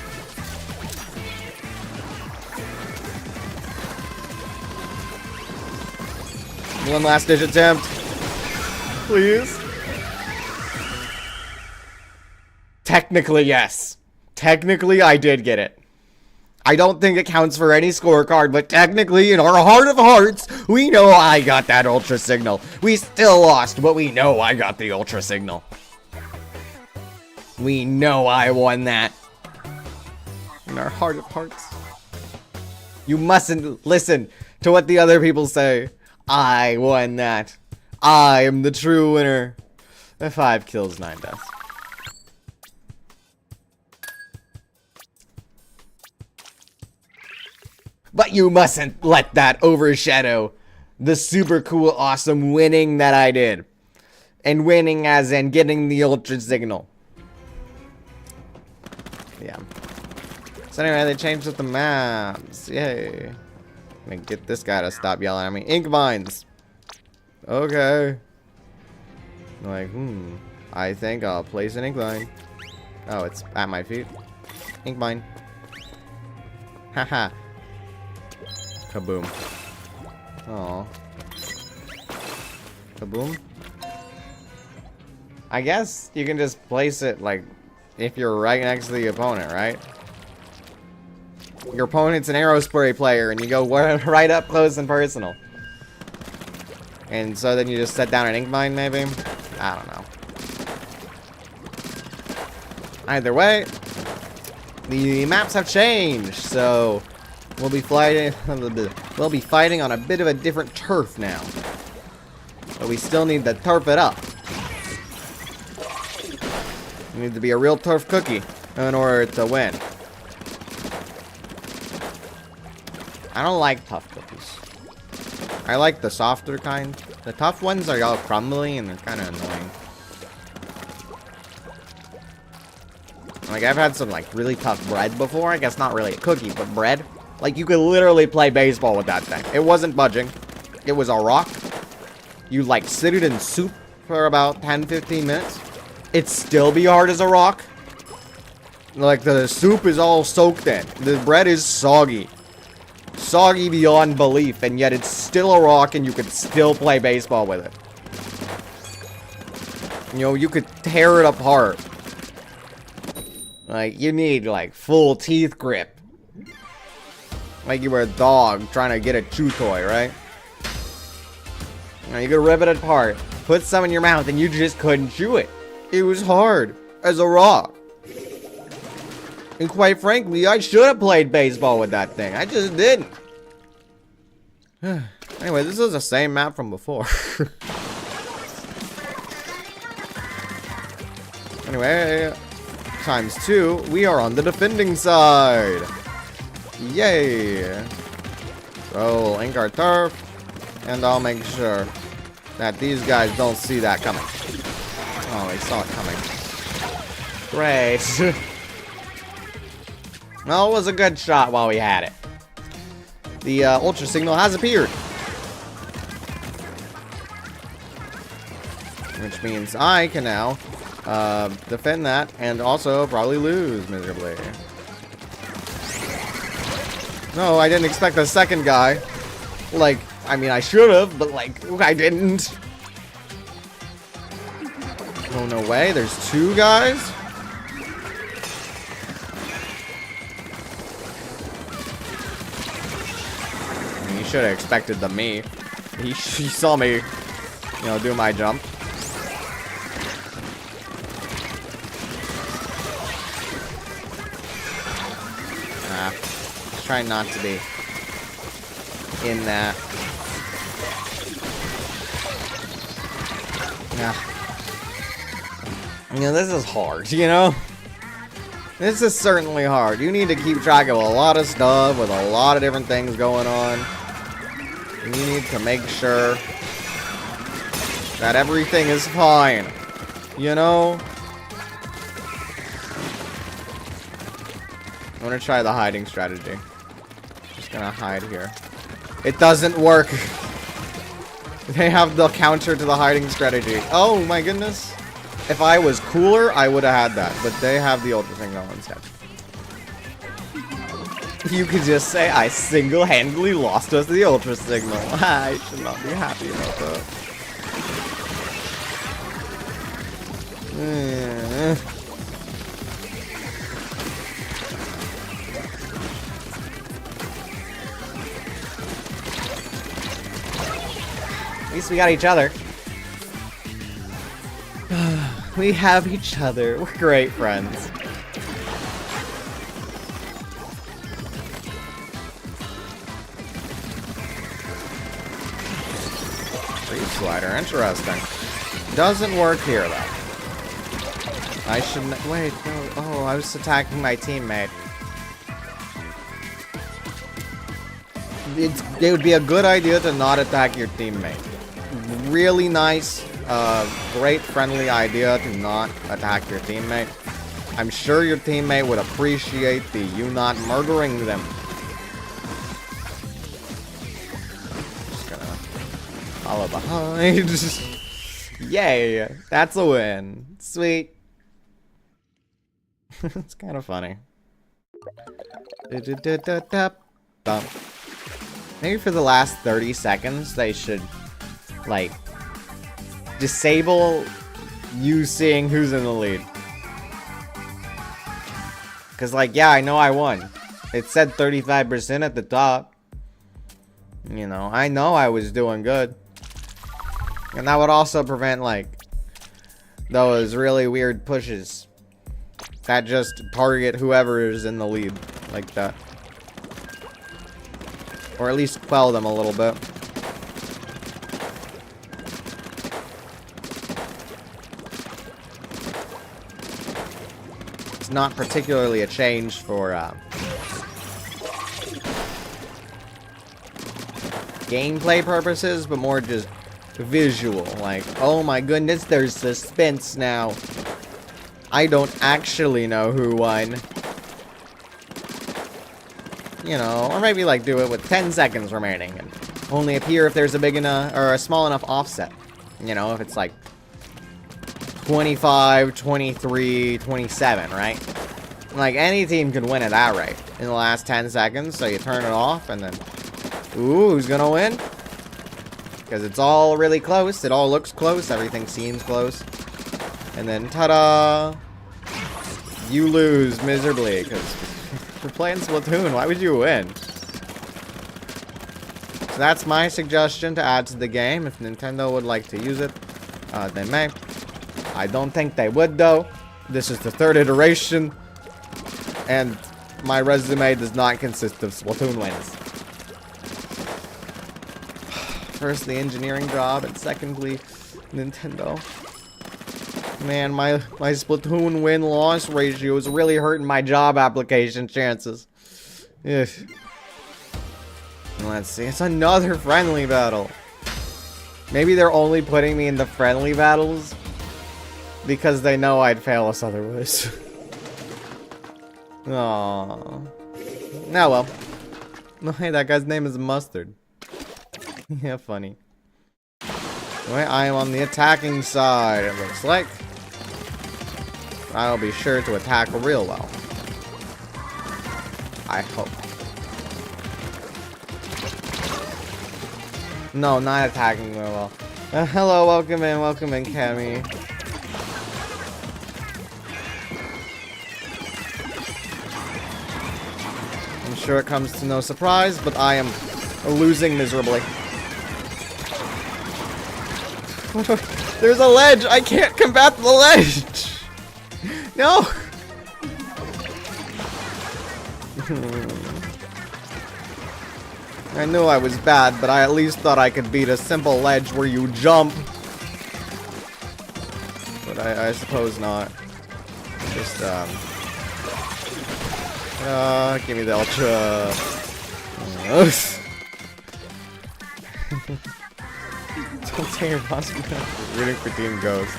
One last ditch attempt. Please. Technically, yes. Technically, I did get it. I don't think it counts for any scorecard, but technically, in our heart of hearts, we know I got that ultra signal. We still lost, but we know I got the ultra signal. We know I won that. In our heart of hearts. You mustn't listen to what the other people say. I won that. I am the true winner. 5 kills, 9 deaths. But you mustn't let that overshadow the super cool, awesome winning that I did. And winning as in getting the ultra signal. Yeah. So anyway, they changed up the maps. Yay. I'm gonna get this guy to stop yelling at me. Ink mines. Okay. Like, I think I'll place an ink mine. Oh, it's at my feet. Ink mine. Haha. Kaboom. Aw. Kaboom. I guess you can just place it, like, if you're right next to the opponent, right? your opponent's an Aerospray player, and you go right up close and personal. And so then you just set down an ink mine, maybe? I don't know. Either way, the maps have changed, so we'll be fighting on a bit of a different turf now. But we still need to turf it up. You need to be a real turf cookie in order to win. I don't like tough cookies. I like the softer kind. The tough ones are all crumbly and they're kind of annoying. Like, I've had some, like, really tough bread before. I guess not really a cookie, but bread. Like, you could literally play baseball with that thing. It wasn't budging. It was a rock. You, like, sit it in soup for about 10-15 minutes. It'd still be hard as a rock. Like, the soup is all soaked in. The bread is soggy. Soggy beyond belief, and yet it's still a rock and you could still play baseball with it. You know, you could tear it apart. Like, you need, like, full teeth grip. Like you were a dog trying to get a chew toy, right? You know, you could rip it apart, put some in your mouth, and you just couldn't chew it. It was hard as a rock. And quite frankly, I should have played baseball with that thing. I just didn't. Anyway, this is the same map from before. Anyway, ×2, we are on the defending side. Yay. So, ink our turf, and I'll make sure that these guys don't see that coming. Oh, they saw it coming. Great. Well, it was a good shot while we had it. The ultra signal has appeared. Which means I can now defend that and also probably lose miserably. No, I didn't expect the second guy. Like, I mean, I should have, but like, I didn't. Oh, no way. There's two guys? He should have expected the me. He saw me, you know, do my jump. Try not to be in that. Yeah. You know, this is hard, you know? This is certainly hard. You need to keep track of a lot of stuff with a lot of different things going on. And you need to make sure that everything is fine. You know? I'm gonna try the hiding strategy. Just gonna hide here. It doesn't work. They have the counter to the hiding strategy. Oh my goodness. If I was cooler, I would have had that. But they have the ultra signal instead. You could just say, I single-handedly lost us the ultra signal. I should not be happy about that. At least we got each other. We have each other. We're great friends. Free slider, interesting. Doesn't work here though. I shouldn't. Wait, no. Oh, I was attacking my teammate. It would be a good idea to not attack your teammate. Really nice, great friendly idea to not attack your teammate. I'm sure your teammate would appreciate you not murdering them. Just gonna follow behind. Yay, that's a win. Sweet. It's kind of funny. Maybe for the last 30 seconds, they should, like, disable you seeing who's in the lead. Because, like, yeah, I know I won. It said 35% at the top. You know I was doing good. And that would also prevent, like, those really weird pushes that just target whoever is in the lead like that. Or at least quell them a little bit. It's not particularly a change for gameplay purposes, but more just visual. Like, oh my goodness, there's suspense now. I don't actually know who won. You know, or maybe like do it with 10 seconds remaining and only appear if there's a big enough or a small enough offset. You know, if it's like 25, 23, 27, right? Like, any team could win at that rate in the last 10 seconds, so you turn it off and then, ooh, who's gonna win? Because it's all really close, it all looks close, everything seems close. And then, ta-da! You lose miserably, because you're playing Splatoon, why would you win? So that's my suggestion to add to the game. If Nintendo would like to use it, they may. I don't think they would, though. This is the 3rd iteration, and my resume does not consist of Splatoon wins. First, the engineering job, and secondly, Nintendo. Man, my Splatoon win-loss ratio is really hurting my job application chances. Ugh. Let's see, it's another friendly battle. Maybe they're only putting me in the friendly battles because they know I'd fail us otherwise. Aww. Now well. No, hey, that guy's name is Mustard. Yeah, funny. Anyway, I am on the attacking side, it looks like. I'll be sure to attack real well. I hope. No, not attacking real well. Hello, welcome in, Cammy. I'm sure it comes to no surprise, but I am losing miserably. There's a ledge! I can't combat the ledge! No! I knew I was bad, but I at least thought I could beat a simple ledge where you jump. But I suppose not. Just, give me the ultra. Don't say your boss rooting for Team Ghost.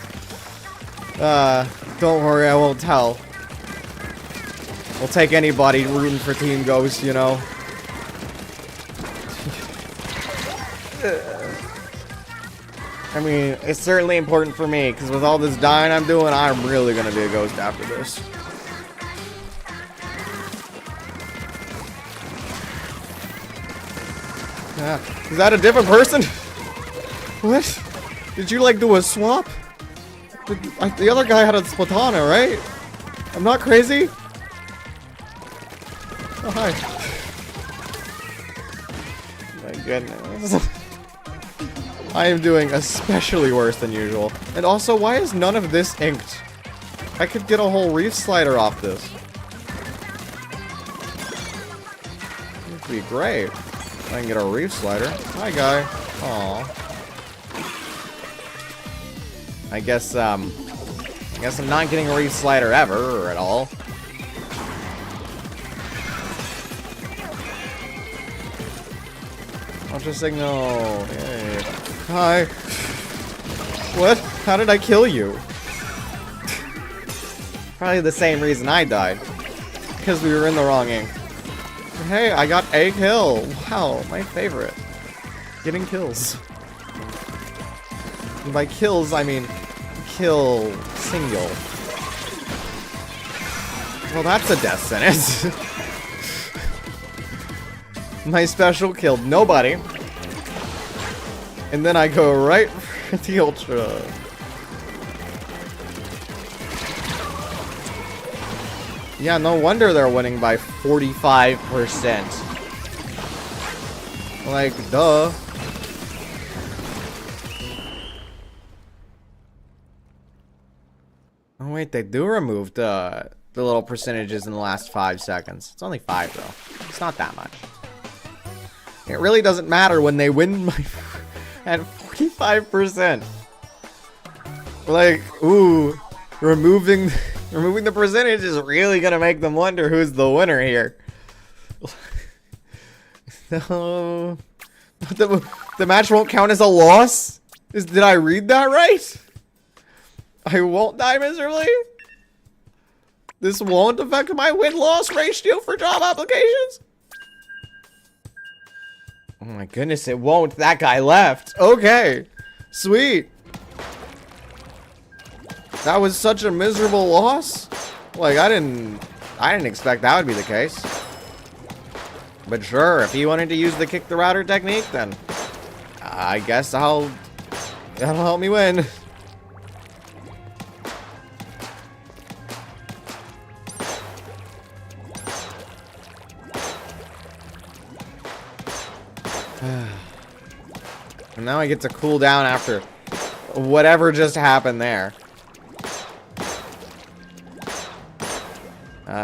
Don't worry, I won't tell. We'll take anybody rooting for Team Ghost, you know. I mean, it's certainly important for me, because with all this dying I'm doing, I'm really gonna be a ghost after this. Is that a different person? What? Did you, like, do a swap? The other guy had a Splatana, right? I'm not crazy? Oh, hi. My goodness. I am doing especially worse than usual. And also, why is none of this inked? I could get a whole reef slider off this. It'd be great. I can get a reef slider. Hi, guy. Aww. I guess I'm not getting a reef slider ever, or at all. Ultra signal. Yay. Hi. What? How did I kill you? Probably the same reason I died. Because we were in the wrong ink. Hey, I got a kill. Wow, my favorite. Getting kills. And by kills, I mean kill single. Well, that's a death sentence. My special killed nobody. And then I go right for the ultra. Yeah, no wonder they're winning by 45%. Like, duh. Oh wait, they do remove the little percentages in the last 5 seconds. It's only 5 though. It's not that much. It really doesn't matter when they win by at 45%. Like, ooh, removing the percentage is really gonna make them wonder who's the winner here. No, the match won't count as a loss. Did I read that right? I won't die miserably? This won't affect my win-loss ratio for job applications? Oh my goodness, it won't. That guy left. Okay. Sweet. That was such a miserable loss. Like, I didn't expect that would be the case. But sure, if he wanted to use the kick the router technique, then I guess that'll help me win. And now I get to cool down after whatever just happened there.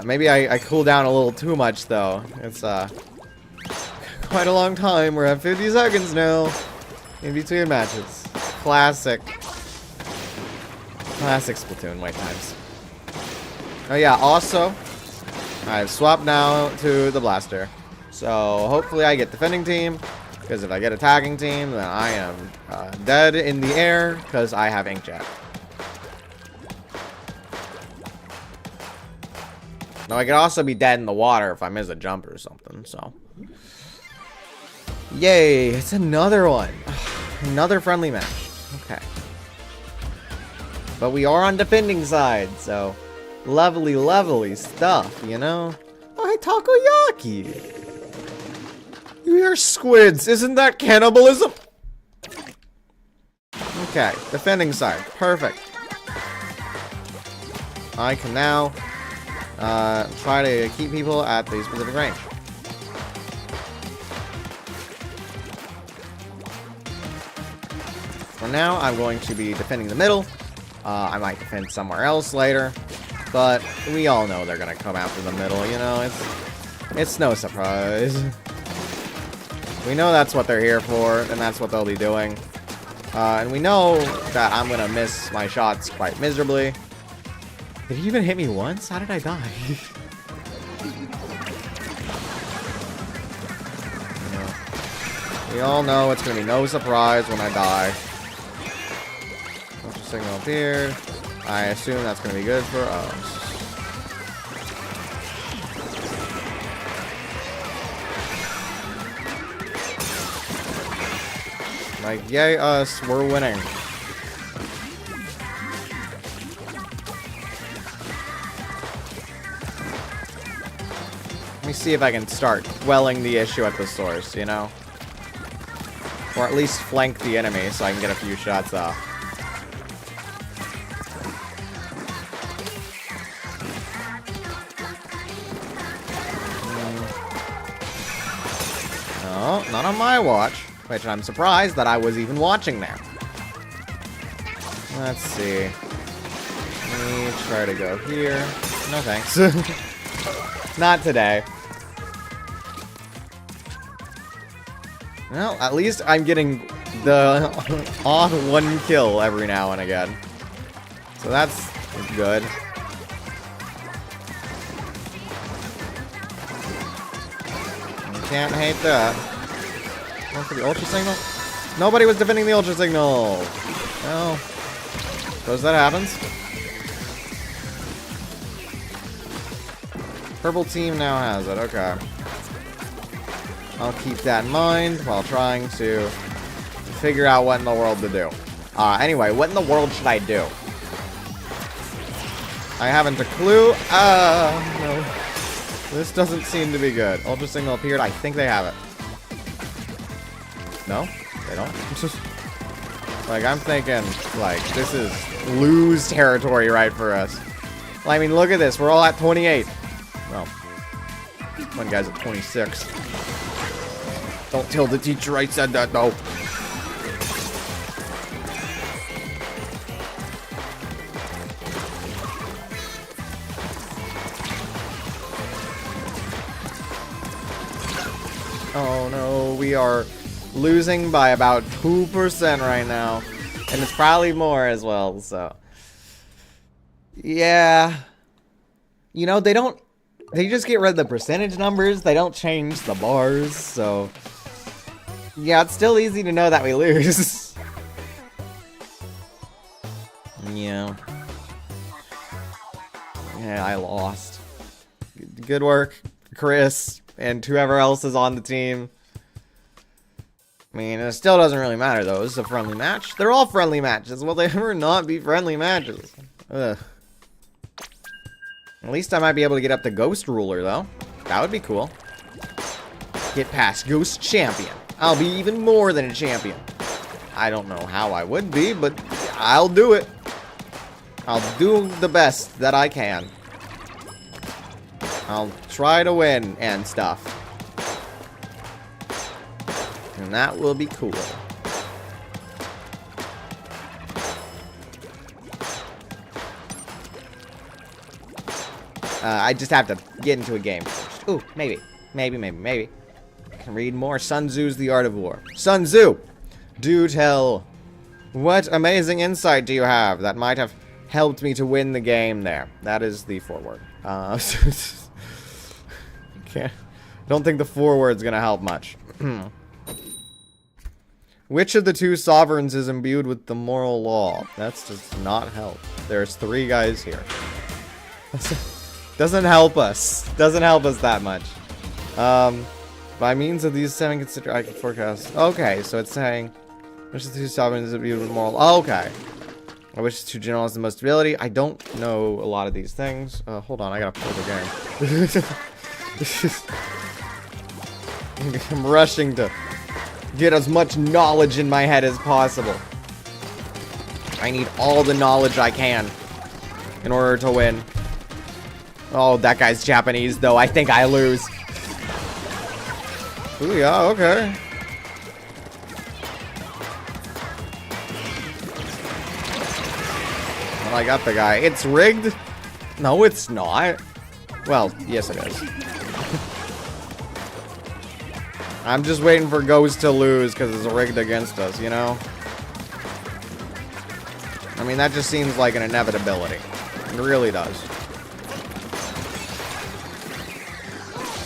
Maybe I cool down a little too much though. It's quite a long time. We're at 50 seconds now in between matches. Classic Splatoon wait times. Oh yeah, also I've swapped now to the blaster. So hopefully I get defending team. Because if I get attacking team, then I am dead in the air because I have inkjet. Now I could also be dead in the water if I miss a jump or something, so. Yay, it's another one. Another friendly match. Okay. But we are on defending side, so lovely, lovely stuff, you know? Oh, hey, Takoyaki! We are squids. Isn't that cannibalism? Okay, defending side. Perfect. I can now try to keep people at the specific range. For now, I'm going to be defending the middle. I might defend somewhere else later. But we all know they're going to come after the middle, you know? It's no surprise. We know that's what they're here for, and that's what they'll be doing. And we know that I'm gonna miss my shots quite miserably. Did he even hit me once? How did I die? We all know it's gonna be no surprise when I die. Once the signal appeared, I assume that's gonna be good for us. Like, yay us, we're winning. Let me see if I can start quelling the issue at the source, you know? Or at least flank the enemy so I can get a few shots off. No, not on my watch. Which I'm surprised that I was even watching there. Let's see. Let me try to go here. No thanks. Not today. Well, at least I'm getting the odd one kill every now and again. So that's good. You can't hate that. For the ultra signal? Nobody was defending the ultra signal. Well, suppose that happens. Purple team now has it. Okay. I'll keep that in mind while trying to figure out what in the world to do. Anyway, what in the world should I do? I haven't a clue. No. This doesn't seem to be good. Ultra signal appeared. I think they have it. No, they don't. Like, I'm thinking, like, this is lose territory right for us. Well, I mean, look at this. We're all at 28. Well, one guy's at 26. Don't tell the teacher I said that, though. Oh no, we are losing by about 2% right now. And it's probably more as well, so. Yeah. You know, they just get rid of the percentage numbers. They don't change the bars, so. Yeah, it's still easy to know that we lose. Yeah. Yeah, I lost. Good work, Chris, and whoever else is on the team. I mean, it still doesn't really matter, though. This is a friendly match. They're all friendly matches. Will they ever not be friendly matches? Ugh. At least I might be able to get up to Ghost Ruler, though. That would be cool. Get past Ghost Champion. I'll be even more than a champion. I don't know how I would be, but I'll do it. I'll do the best that I can. I'll try to win and stuff. And that will be cool. I just have to get into a game first. Ooh, maybe. Maybe. I can read more. Sun Tzu's The Art of War. Sun Tzu! Do tell. What amazing insight do you have that might have helped me to win the game there? That is the foreword. Okay. Don't think the foreword's gonna help much. Which of the two sovereigns is imbued with the moral law? That's just not help. There's 3 guys here. Doesn't help us. Doesn't help us that much. By means of these 7 consider I can forecast. Okay, so it's saying which of the two sovereigns is imbued with moral. Okay. I wish the 2 generals the most ability. I don't know a lot of these things. Hold on, I gotta play the game. I'm rushing to get as much knowledge in my head as possible. I need all the knowledge I can in order to win. Oh, that guy's Japanese, though. I think I lose. Ooh, yeah, okay. Well, I got the guy. It's rigged? No, it's not. Well, yes, it is. I'm just waiting for Ghost to lose because it's rigged against us, you know? I mean, that just seems like an inevitability. It really does.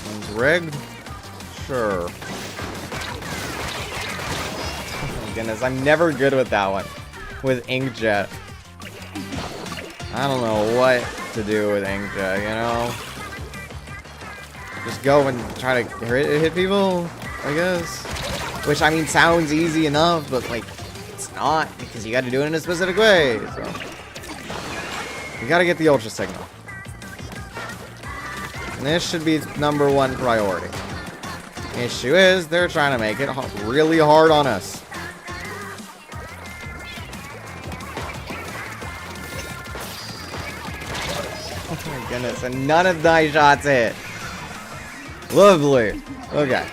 One's rigged? Sure. Oh my goodness, I'm never good with that one. With Inkjet. I don't know what to do with Inkjet, you know? Just go and try to hit people, I guess. Which, I mean, sounds easy enough, but, like, it's not, because you gotta do it in a specific way, so. You gotta get the Ultra Signal. And this should be #1 priority. The issue is, they're trying to make it really hard on us. Oh my goodness, and none of my shots hit. Lovely. Okay.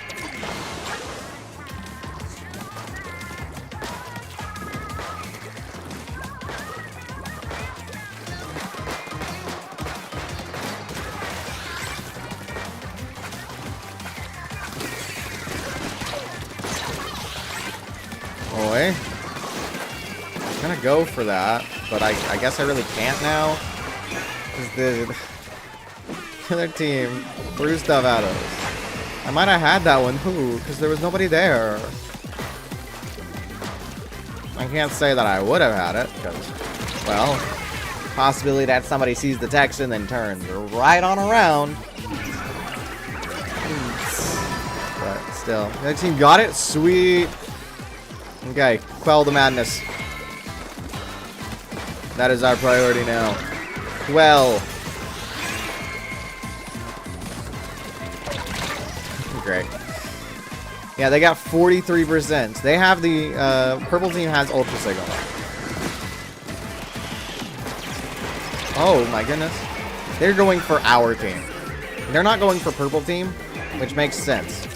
Boy. I'm gonna go for that, but I guess I really can't now. Because the other team threw stuff at us. I might have had that one too, because there was nobody there. I can't say that I would have had it, because, well, possibility that somebody sees the text and then turns right on around. But still, the other team got it? Sweet. Okay, quell the madness. That is our priority now. Quell. Great. Yeah, they got 43%. They have the, purple team has Ultra Signal. Oh my goodness. They're going for our team. They're not going for purple team, which makes sense.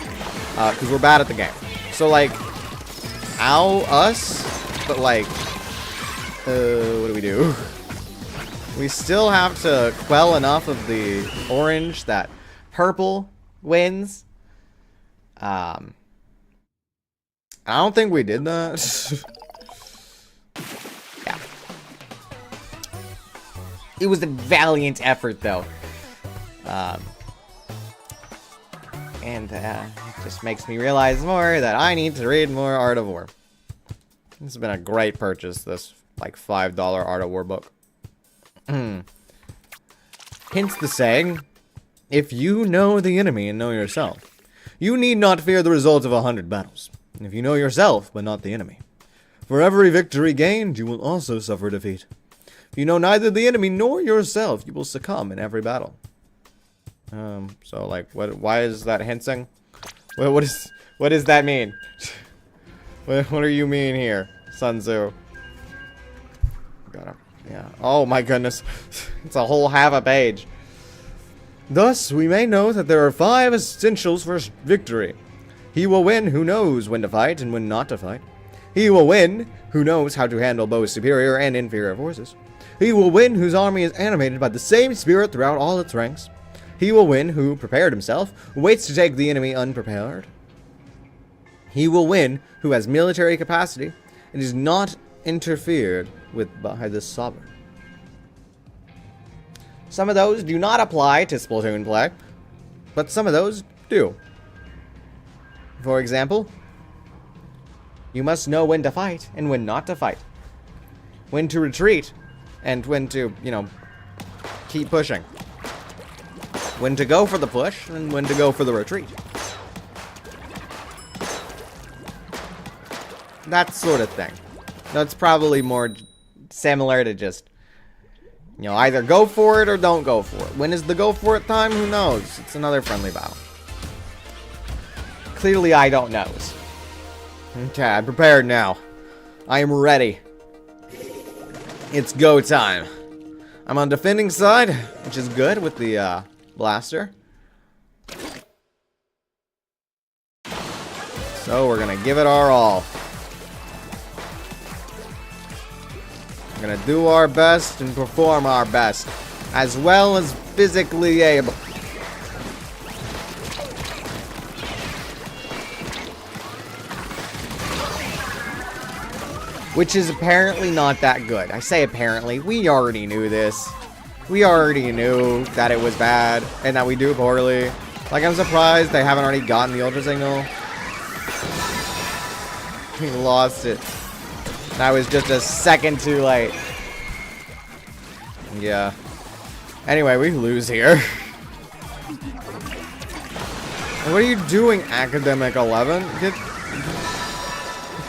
Because we're bad at the game. So, like, ow, us, but, like, what do we do? We still have to quell enough of the orange that purple wins. I don't think we did that. Yeah. It was a valiant effort, though. And it just makes me realize more that I need to read more Art of War. This has been a great purchase, this, like, $5 Art of War book. Hence the saying, if you know the enemy and know yourself, you need not fear the result of 100 battles. If you know yourself, but not the enemy. For every victory gained, you will also suffer defeat. If you know neither the enemy nor yourself, you will succumb in every battle. So, like, why is that hinting? What does that mean? what do you mean here, Sun Tzu? Yeah. Oh my goodness. It's a whole half a page. Thus, we may know that there are 5 essentials for victory. He will win who knows when to fight and when not to fight. He will win who knows how to handle both superior and inferior forces. He will win whose army is animated by the same spirit throughout all its ranks. He will win who prepared himself, waits to take the enemy unprepared. He will win who has military capacity and is not interfered with by the sovereign. Some of those do not apply to Splatoon play, but some of those do. For example, you must know when to fight and when not to fight. When to retreat and when to, you know, keep pushing. When to go for the push and when to go for the retreat. That sort of thing. That's probably more similar to just, you know, either go for it or don't go for it. When is the go for it time? Who knows? It's another friendly battle. Clearly I don't know. Okay, I'm prepared now. I am ready. It's go time. I'm on defending side, which is good with the blaster. So we're gonna give it our all. We're gonna do our best and perform our best, as well as physically able. Which is apparently not that good. I say apparently, we already knew this. We already knew that it was bad, and that we do poorly. Like, I'm surprised they haven't already gotten the Ultra Signal. We lost it. That was just a second too late. Yeah. Anyway, we lose here. What are you doing, Academic 11?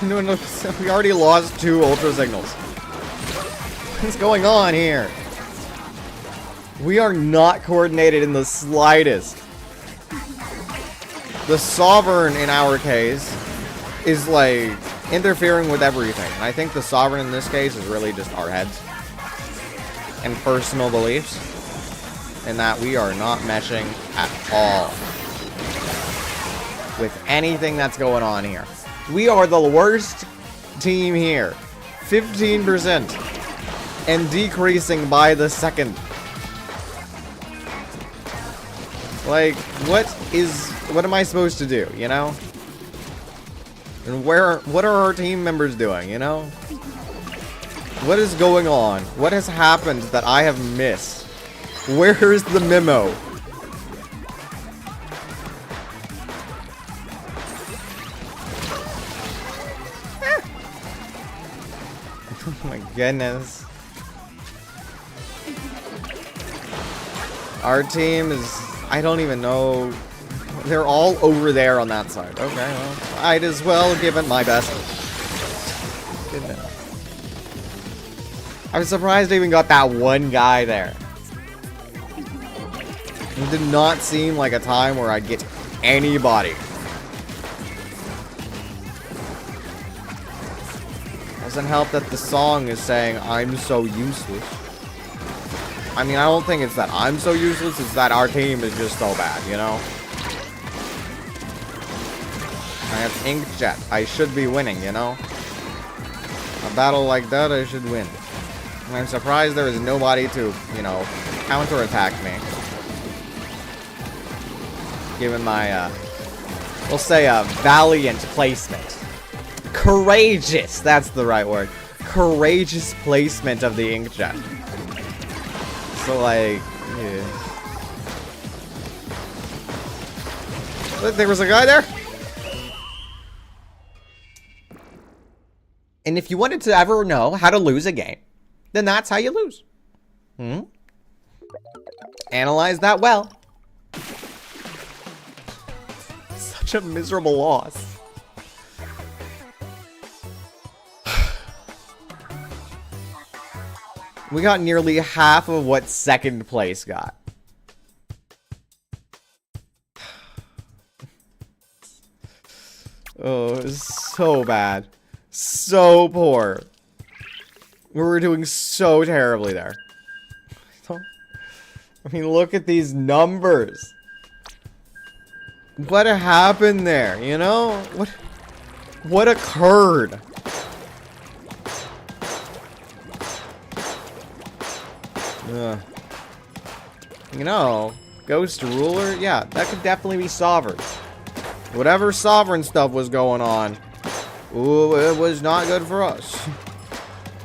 No, we already lost 2 Ultra Signals. What's going on here? We are not coordinated in the slightest. The Sovereign, in our case, is like interfering with everything. And I think the Sovereign in this case is really just our heads and personal beliefs, and that we are not meshing at all with anything that's going on here. We are the worst team here. 15% and decreasing by the second. Like, what am I supposed to do, you know? And what are our team members doing, you know? What is going on? What has happened that I have missed? Where is the memo? Oh my goodness. Our team is, I don't even know. They're all over there on that side. Okay, well, I'd as well give it my best. I'm surprised I even got that one guy there. It did not seem like a time where I'd get anybody. Doesn't help that the song is saying I'm so useless. I mean, I don't think it's that I'm so useless, it's that our team is just so bad, you know? I have Inkjet. I should be winning, you know? A battle like that, I should win. And I'm surprised there is nobody to, you know, counterattack me. Given my, we'll say a valiant placement. Courageous! That's the right word. Courageous placement of the Inkjet. So, like, yeah. Look, there was a guy there? And if you wanted to ever know how to lose a game, then that's how you lose. Analyze that well. Such a miserable loss. We got nearly half of what second place got. Oh, it was so bad. So poor. We were doing so terribly there. I mean, look at these numbers. What happened there, you know? What occurred? You know, Ghost Ruler? Yeah, that could definitely be Sovereign. Whatever Sovereign stuff was going on, ooh, it was not good for us.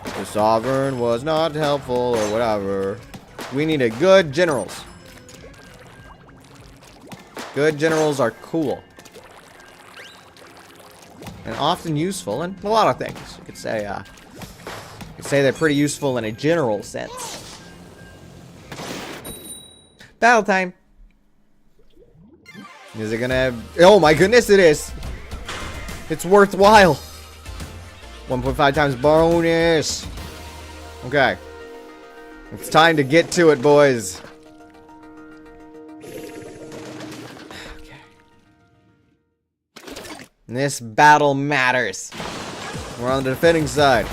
The Sovereign was not helpful or whatever. We needed good generals. Good generals are cool. And often useful in a lot of things. You could say they're pretty useful in a general sense. Battle time. Is it gonna... Oh my goodness, it is. It's worthwhile. 1.5 times bonus. Okay. It's time to get to it, boys. Okay. This battle matters. We're on the defending side.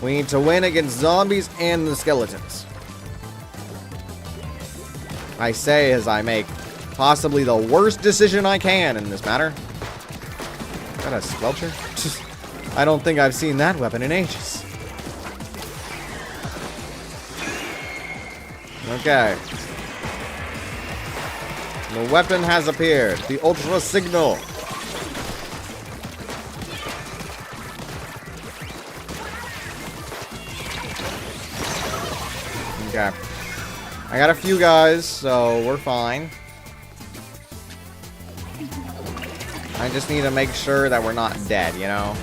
We need to win against zombies and the skeletons. I say as I make possibly the worst decision I can in this matter. Is that a squelcher? I don't think I've seen that weapon in ages. Okay. The weapon has appeared. The Ultra Signal. Okay. I got a few guys, so we're fine. I just need to make sure that we're not dead, you know?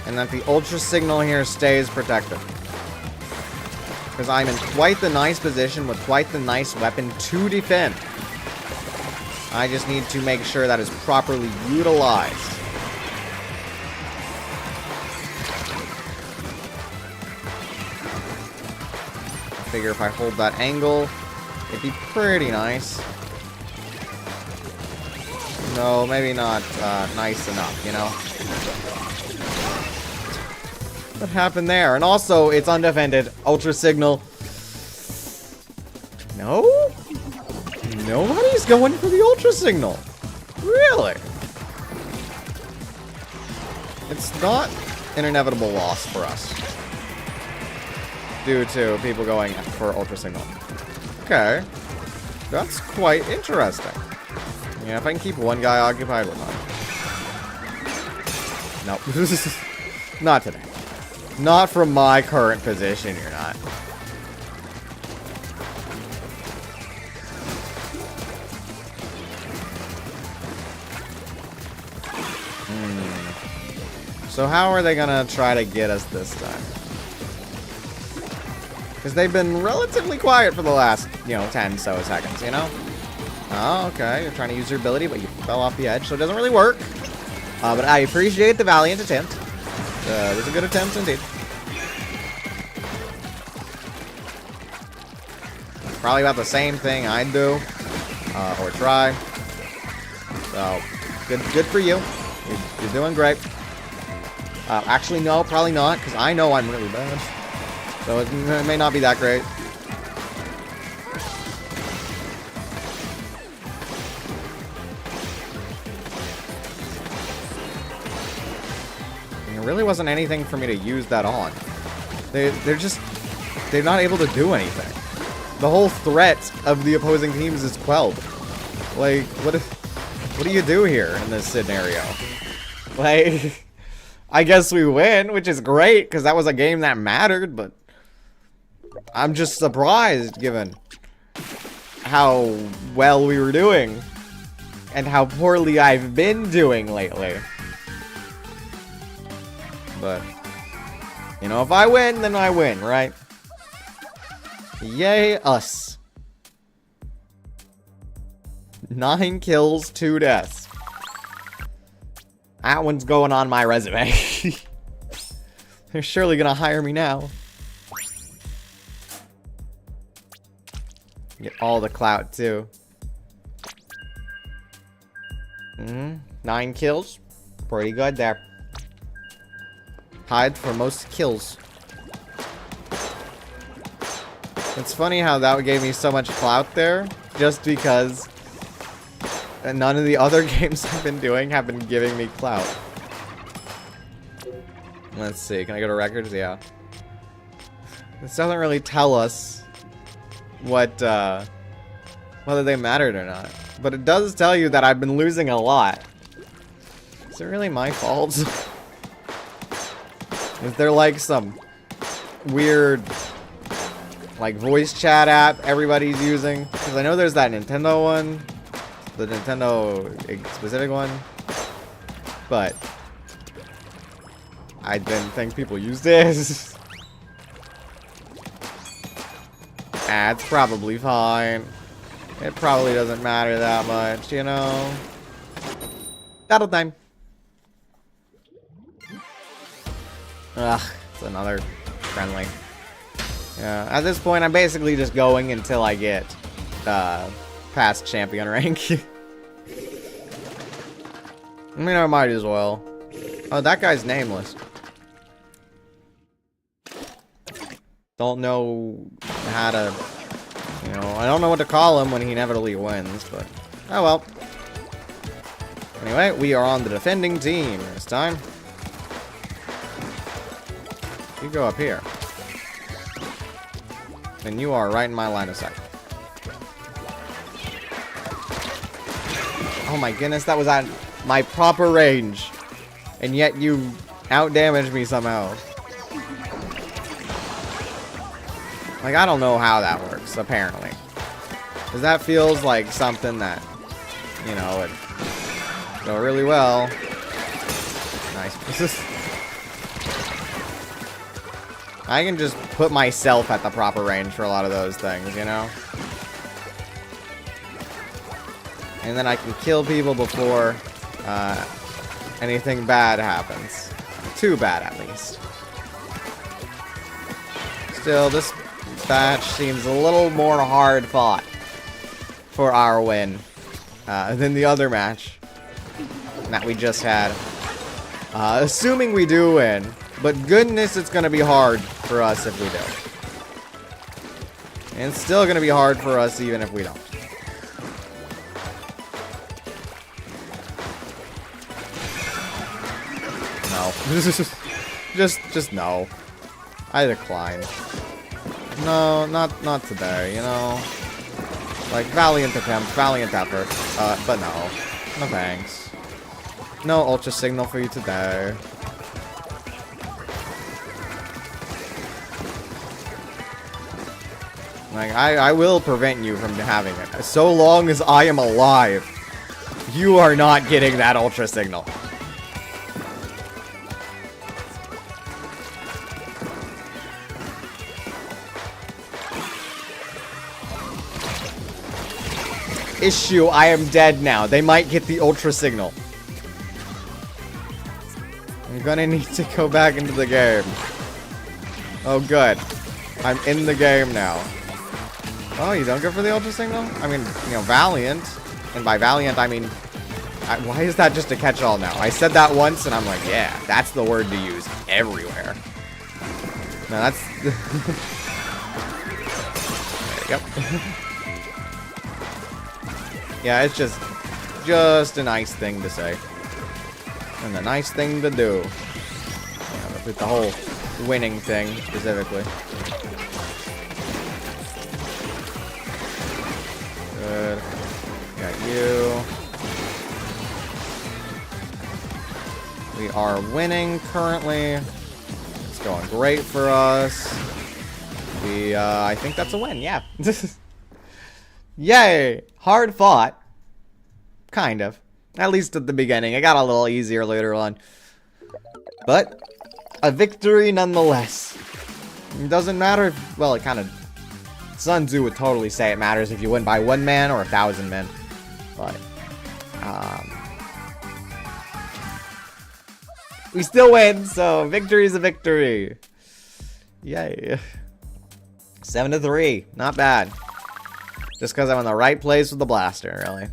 And that the Ultra Signal here stays protected. Because I'm in quite the nice position with quite the nice weapon to defend. I just need to make sure that is properly utilized. I figure if I hold that angle, it'd be pretty nice. No, maybe not nice enough, you know? What happened there? And also, it's undefended. Ultra Signal. No? Nobody's going for the Ultra Signal. Really? It's not an inevitable loss for us. Due to people going for Ultra Signal. Okay. That's quite interesting. Yeah, if I can keep one guy occupied, we're fine. Nope. Not today. Not from my current position, you're not. So how are they gonna try to get us this time? Because they've been relatively quiet for the last, 10 so seconds, you know? Oh, okay. You're trying to use your ability, but you fell off the edge, so it doesn't really work. But I appreciate the valiant attempt. It was a good attempt indeed. Probably about the same thing I'd do, or try. So, good for you. You're doing great. Actually, no, probably not, because I know I'm really bad. So it may not be that great. There really wasn't anything for me to use that on. They're not able to do anything. The whole threat of the opposing teams is quelled. Like, what do you do here in this scenario? Like, I guess we win, which is great, because that was a game that mattered, but I'm just surprised, given how well we were doing, and how poorly I've been doing lately. But, you know, if I win, then I win, right? Yay, us. 9 kills, 2 deaths. That one's going on my resume. They're surely gonna hire me now. Get all the clout, too. 9 kills. Pretty good there. Tied for most kills. It's funny how that gave me so much clout there, just because none of the other games I've been doing have been giving me clout. Let's see, can I go to records? Yeah. This doesn't really tell us whether they mattered or not. But it does tell you that I've been losing a lot. Is it really my fault? Is there like some weird like voice chat app everybody's using? Because I know there's that Nintendo one, the Nintendo specific one, but I didn't think people used this. It's probably fine. It probably doesn't matter that much, you know. Battle time. Ugh, it's another friendly. Yeah, at this point, I'm basically just going until I get past champion rank. I mean, I might as well. Oh, that guy's nameless. Don't know how to, you know, I don't know what to call him when he inevitably wins, but oh well. Anyway, we are on the defending team this time. You go up here. And you are right in my line of sight. Oh my goodness, that was at my proper range. And yet you out-damaged me somehow. Like, I don't know how that works, apparently. Because that feels like something that, you know, would go really well. Nice. I can just put myself at the proper range for a lot of those things, you know? And then I can kill people before anything bad happens. Too bad, at least. Still, this match seems a little more hard fought for our win than the other match that we just had. Assuming we do win, but goodness, it's gonna be hard for us if we don't. And it's still gonna be hard for us even if we don't. No. just no. I decline. No, not today, you know? Like, valiant attempt, valiant effort. But no. No thanks. No ultra signal for you today. Like, I will prevent you from having it. So long as I am alive, you are not getting that ultra signal. Issue, I am dead now. They might get the ultra signal. I'm gonna need to go back into the game. Oh, good. I'm in the game now. Oh, you don't go for the ultra signal? I mean, you know, valiant. And by valiant, I mean... why is that just a catch-all now? I said that once, and I'm like, yeah, that's the word to use everywhere. No, that's... Yep. Yeah, it's just a nice thing to say. And a nice thing to do. Yeah, with the whole winning thing, specifically. Good. Got you. We are winning currently. It's going great for us. I think that's a win, yeah. Yay! Hard fought. Kind of. At least at the beginning. It got a little easier later on. But, a victory nonetheless. It doesn't matter if, well, it kind of... Sun Tzu would totally say it matters if you win by 1 man or 1,000 men. But, we still win, so victory is a victory. Yay. 7-3. Not bad. Just because I'm in the right place with the blaster, really.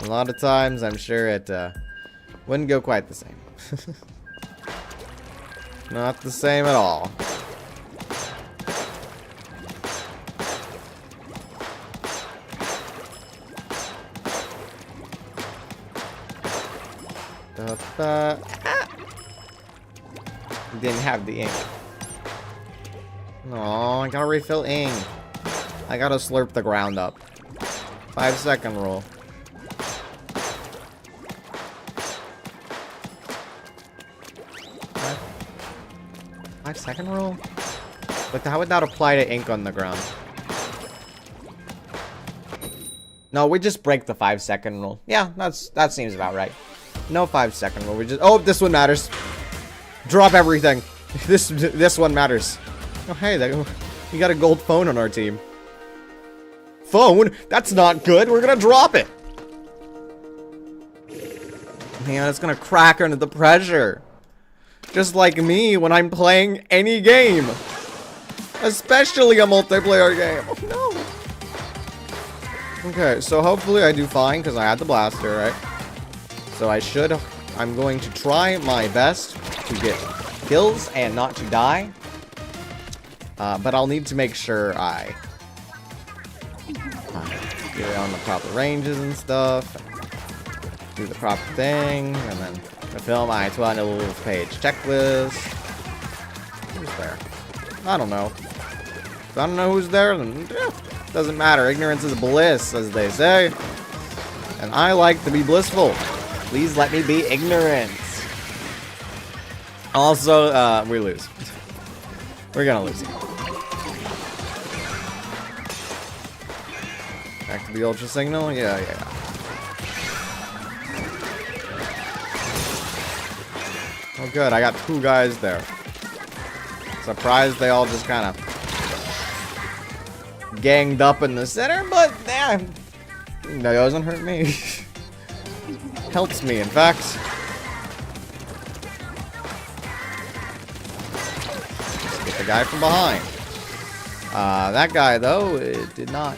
A lot of times, I'm sure it wouldn't go quite the same. Not the same at all. Didn't have the ink. No, I gotta refill ink. I gotta slurp the ground up. 5-second rule. What? 5-second rule? But how would that apply to ink on the ground? No, we just break the 5-second rule. Yeah, that seems about right. No 5-second rule. We just... Oh, this one matters. Drop everything. This one matters. Oh, hey, we got a gold phone on our team. Phone? That's not good. We're gonna drop it. Man, it's gonna crack under the pressure. Just like me when I'm playing any game. Especially a multiplayer game. Oh, no. Okay, so hopefully I do fine because I had the blaster, right? So I'm going to try my best to get kills and not to die. But I'll need to make sure I get it on the proper ranges and stuff. Do the proper thing. And then the film I-20 page checklist. Who's there? I don't know. If I don't know who's there, then doesn't matter. Ignorance is bliss, as they say. And I like to be blissful. Please let me be ignorant. Also, we lose. We're gonna lose. Back to the ultra signal? Yeah. Oh good, I got 2 guys there. Surprised they all just kind of ganged up in the center, but that doesn't hurt me. Helps me, in fact. Let's get the guy from behind. That guy, though, it did not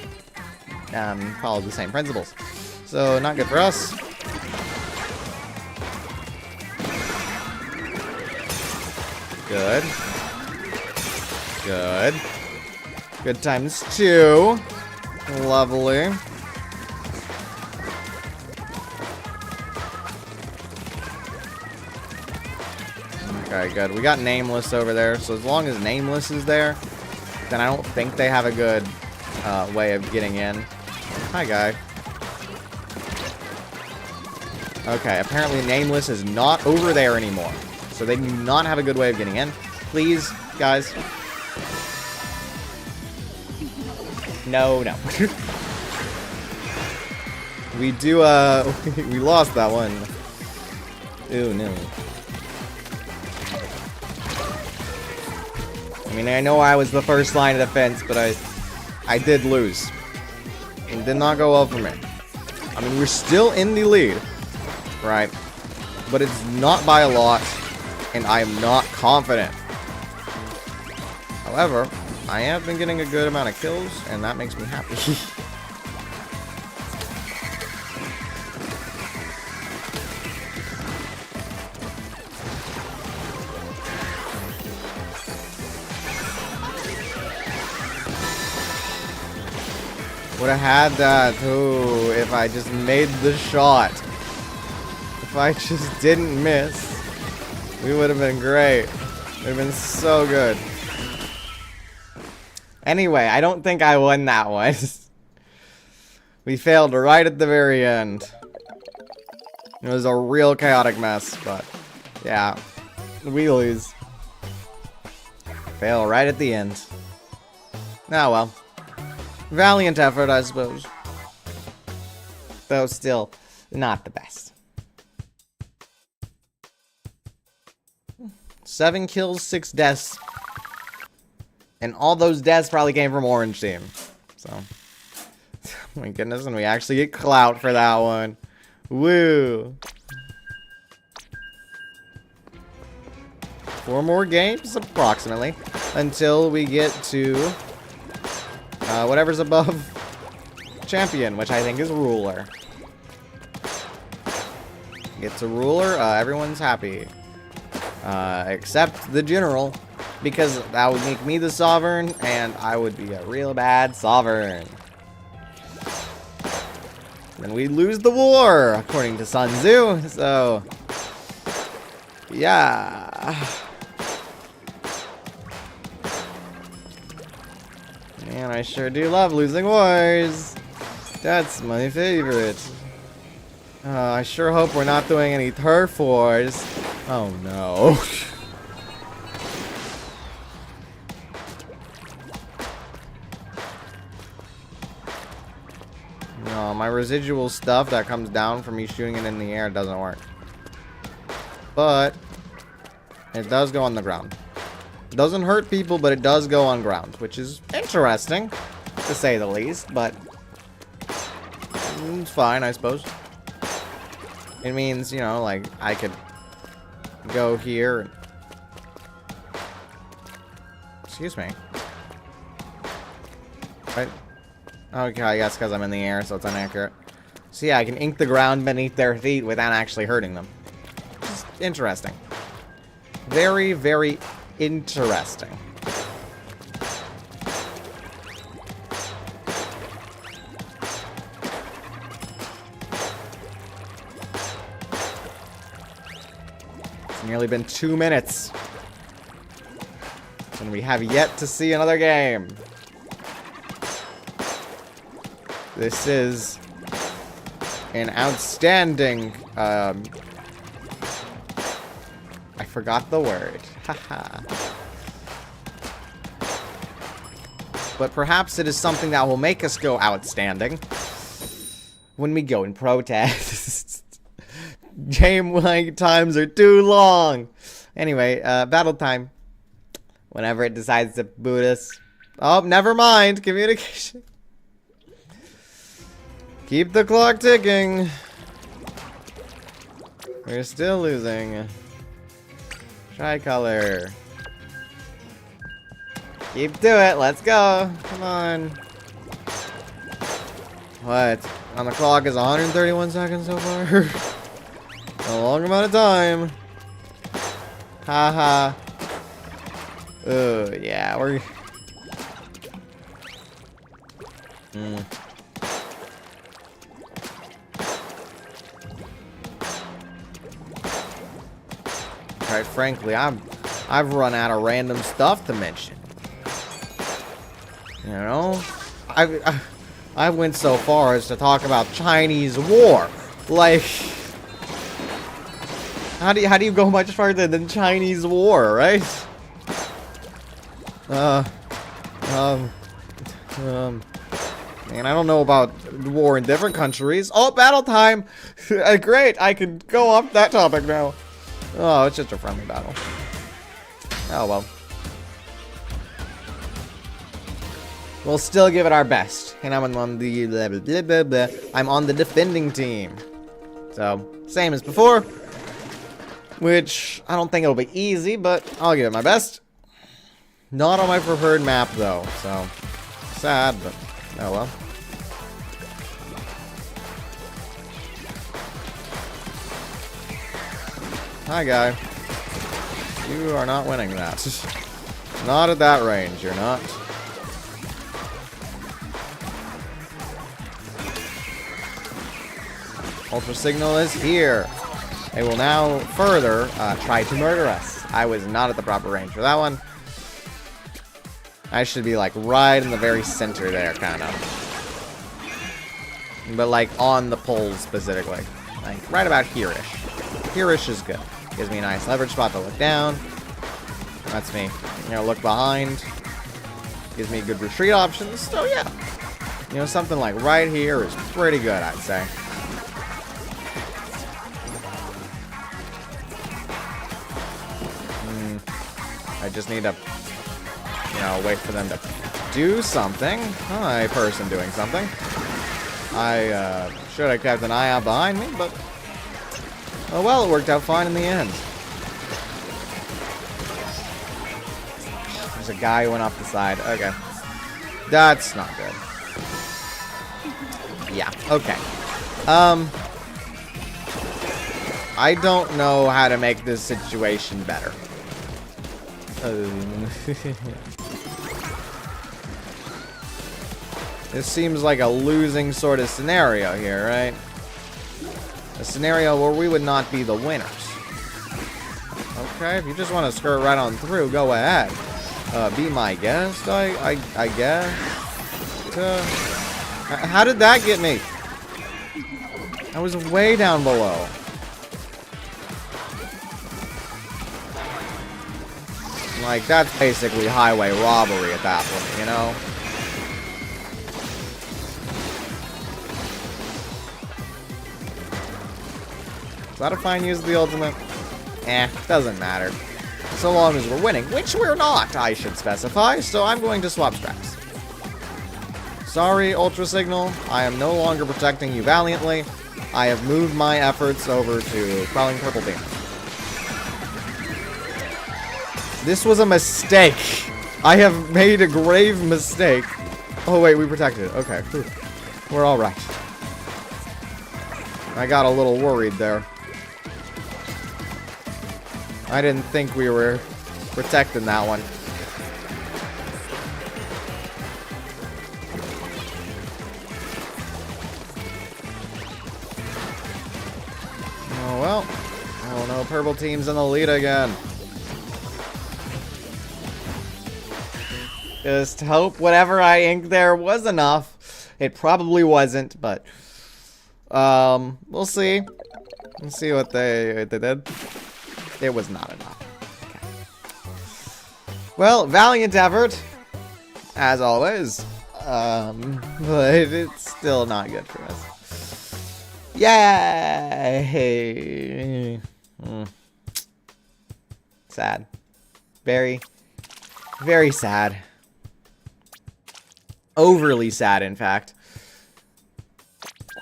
follow the same principles. So, not good for us. Good. Good. Good times 2. Lovely. Okay, good. We got Nameless over there, so as long as Nameless is there, then I don't think they have a good way of getting in. Hi, guy. Okay, apparently Nameless is not over there anymore, so they do not have a good way of getting in. Please, guys. No. We do, we lost that one. Ooh, no. I mean, I know I was the first line of defense, but I did lose. It did not go well for me. I mean, we're still in the lead, right? But it's not by a lot, and I am not confident. However, I have been getting a good amount of kills, and that makes me happy. Would have had that too if I just made the shot. If I just didn't miss, we would have been great. It would have been so good. Anyway, I don't think I won that one. We failed right at the very end. It was a real chaotic mess, but yeah, we lose. Fail right at the end. Oh well. Valiant effort, I suppose. Though still, not the best. 7 kills, 6 deaths. And all those deaths probably came from Orange Team. So, oh my goodness, and we actually get clout for that one. Woo! 4 more games, approximately, until we get to whatever's above champion, which I think is ruler. Get to ruler, everyone's happy. Except the general, because that would make me the sovereign, and I would be a real bad sovereign. Then we lose the war, according to Sun Tzu, so yeah. Man, I sure do love losing wars. That's my favorite. I sure hope we're not doing any turf wars. Oh no. No, my residual stuff that comes down from me shooting it in the air doesn't work. But it does go on the ground. It doesn't hurt people, but it does go on ground, which is interesting, to say the least, but it's fine, I suppose. It means, you know, like, I could go here and... Excuse me. Right? Okay, I guess because I'm in the air, so it's inaccurate. So yeah, I can ink the ground beneath their feet without actually hurting them. It's interesting. Very, very interesting. It's nearly been 2 minutes. And we have yet to see another game. This is an outstanding, I forgot the word. Haha. But perhaps it is something that will make us go outstanding when we go and protest. Game like times are too long. Anyway, battle time. Whenever it decides to boot us. Oh, never mind. Communication. Keep the clock ticking. We're still losing. Tricolor. Keep to it. Let's go. Come on. What? On the clock is 131 seconds so far. A long amount of time. Haha. Oh, yeah. We're... Quite frankly, I've run out of random stuff to mention. You know, I went so far as to talk about Chinese war. Like, how do you go much farther than Chinese war, right? Man, I don't know about war in different countries. Oh, battle time! Great, I can go off that topic now. Oh, it's just a friendly battle. Oh, well. We'll still give it our best. And I'm on the blah, blah, blah, blah. I'm on the defending team. So, same as before. Which, I don't think it'll be easy, but I'll give it my best. Not on my preferred map, though. So, sad, but oh well. Hi, guy. You are not winning that. Not at that range, you're not. Ultra Signal is here. They will now further try to murder us. I was not at the proper range for that one. I should be like right in the very center there, kind of. But like on the poles specifically. Like right about here-ish. Here-ish is good. Gives me a nice leverage spot to look down. That's me. You know, look behind. Gives me good retreat options. So yeah. You know, something like right here is pretty good, I'd say. I just need to, you know, wait for them to do something. Hi, person doing something. I should have kept an eye out behind me, but oh well, it worked out fine in the end. There's a guy who went off the side. Okay. That's not good. Yeah, okay. I don't know how to make this situation better. This seems like a losing sort of scenario here, right? A scenario where we would not be the winners. Okay, if you just want to skirt right on through, go ahead. Be my guest, I guess. How did that get me? I was way down below. Like, that's basically highway robbery at that point, you know? Is that a fine use of the ultimate? Doesn't matter. So long as we're winning, which we're not, I should specify, so I'm going to swap straps. Sorry, Ultra Signal, I am no longer protecting you valiantly. I have moved my efforts over to Quelling Purple Beam. This was a mistake. I have made a grave mistake. Oh wait, we protected it. Okay, we're all right. I got a little worried there. I didn't think we were protecting that one. Oh well. Oh no, purple team's in the lead again. Just hope whatever I inked there was enough. It probably wasn't, but we'll see. We'll see what they did. It was not enough. Okay. Well, valiant effort, as always. But it's still not good for us. Yay! Sad. Very, very sad. Overly sad, in fact.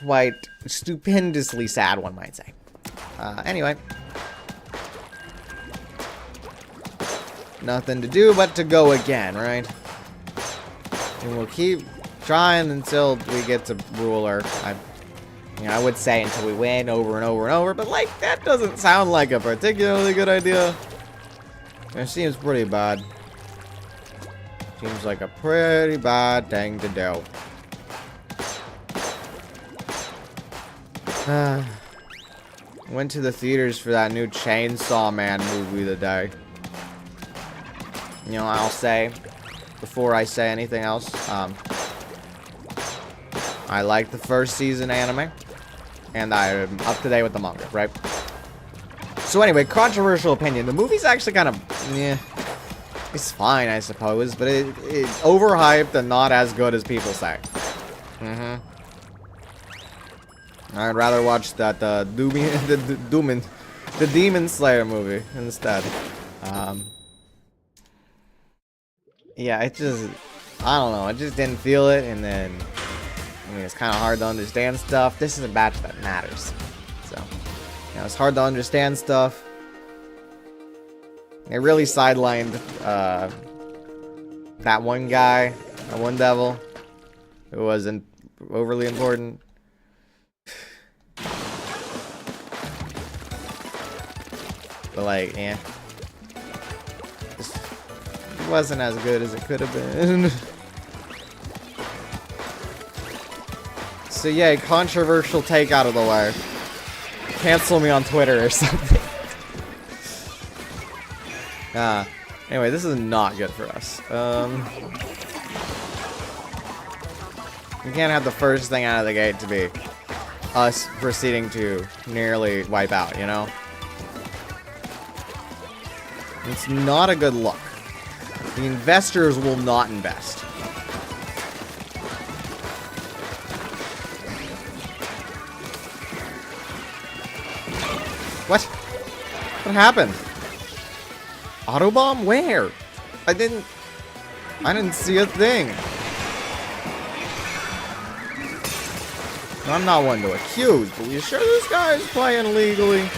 Quite stupendously sad, one might say. Anyway. Nothing to do but to go again, right? And we'll keep trying until we get to ruler. I would say until we win over and over and over, but like, that doesn't sound like a particularly good idea. It seems pretty bad. Seems like a pretty bad thing to do. Went to the theaters for that new Chainsaw Man movie today. You know, I'll say, before I say anything else, I like the first season anime, and I'm up to date with the manga, right? So anyway, controversial opinion. The movie's actually kind of, it's fine, I suppose, but it's overhyped and not as good as people say. I'd rather watch that the Demon Slayer movie instead. Yeah, it just, I don't know, I just didn't feel it, and then, I mean, it's kind of hard to understand stuff. This is a batch that matters, so, you know, it's hard to understand stuff. They really sidelined, that one guy, that one devil, who wasn't overly important. But like, it wasn't as good as it could have been. So yeah, controversial take out of the way. cancel me on Twitter or something. Anyway, this is not good for us. We can't have the first thing out of the gate to be us proceeding to nearly wipe out, you know? It's not a good look. The investors will not invest. What? What happened? Autobomb? Where? I didn't see a thing. I'm not one to accuse, but you sure this guy is playing legally?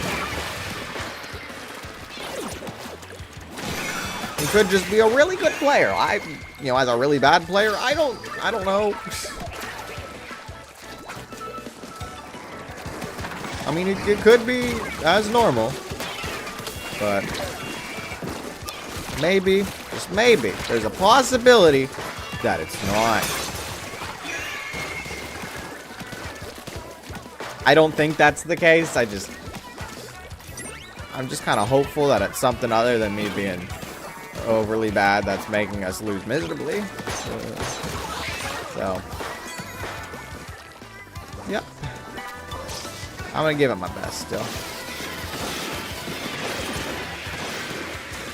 He could just be a really good player. You know, as a really bad player, I don't know. I mean, it could be as normal, but maybe, just maybe, there's a possibility that it's not. I don't think that's the case. I'm just kind of hopeful that it's something other than me being overly bad that's making us lose miserably. So, yep. I'm gonna give it my best still.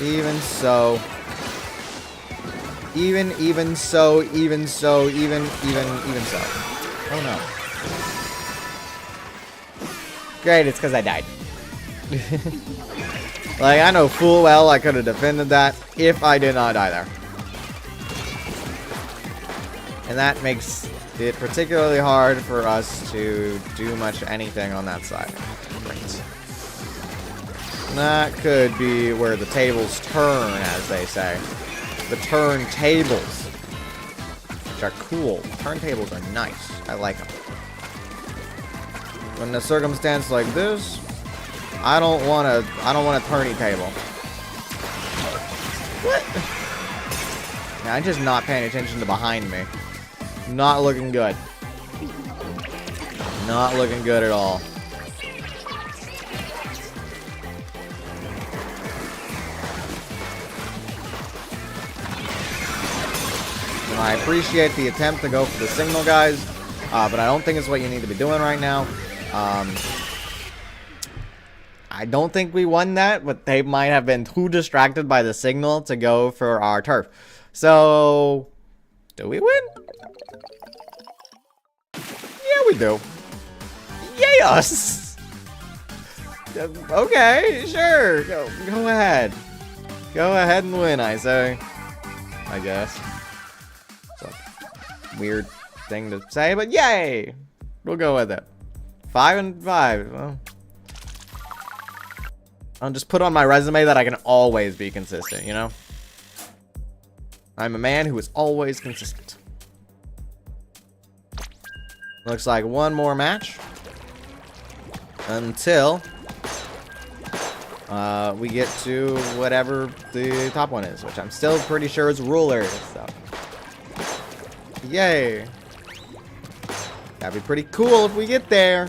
Even so. Even so. Oh no. Great, it's because I died. Like, I know full well I could have defended that if I did not die there. And that makes it particularly hard for us to do much anything on that side. Great. That could be where the tables turn, as they say. The turntables. Which are cool. Turntables are nice. I like them. In a circumstance like this, I don't want a turny table. What? Now, I'm just not paying attention to behind me. Not looking good. Not looking good at all. And I appreciate the attempt to go for the signal, guys, but I don't think it's what you need to be doing right now. I don't think we won that, but they might have been too distracted by the signal to go for our turf. So, do we win? Yeah, we do. Yes! Okay, sure. Go ahead. Go ahead and win, I say. I guess. It's a weird thing to say, but yay! We'll go with it. 5-5. Well, I'll just put on my resume that I can always be consistent, you know? I'm a man who is always consistent. Looks like one more match. Until we get to whatever the top one is, which I'm still pretty sure is ruler. So. Yay. That'd be pretty cool if we get there.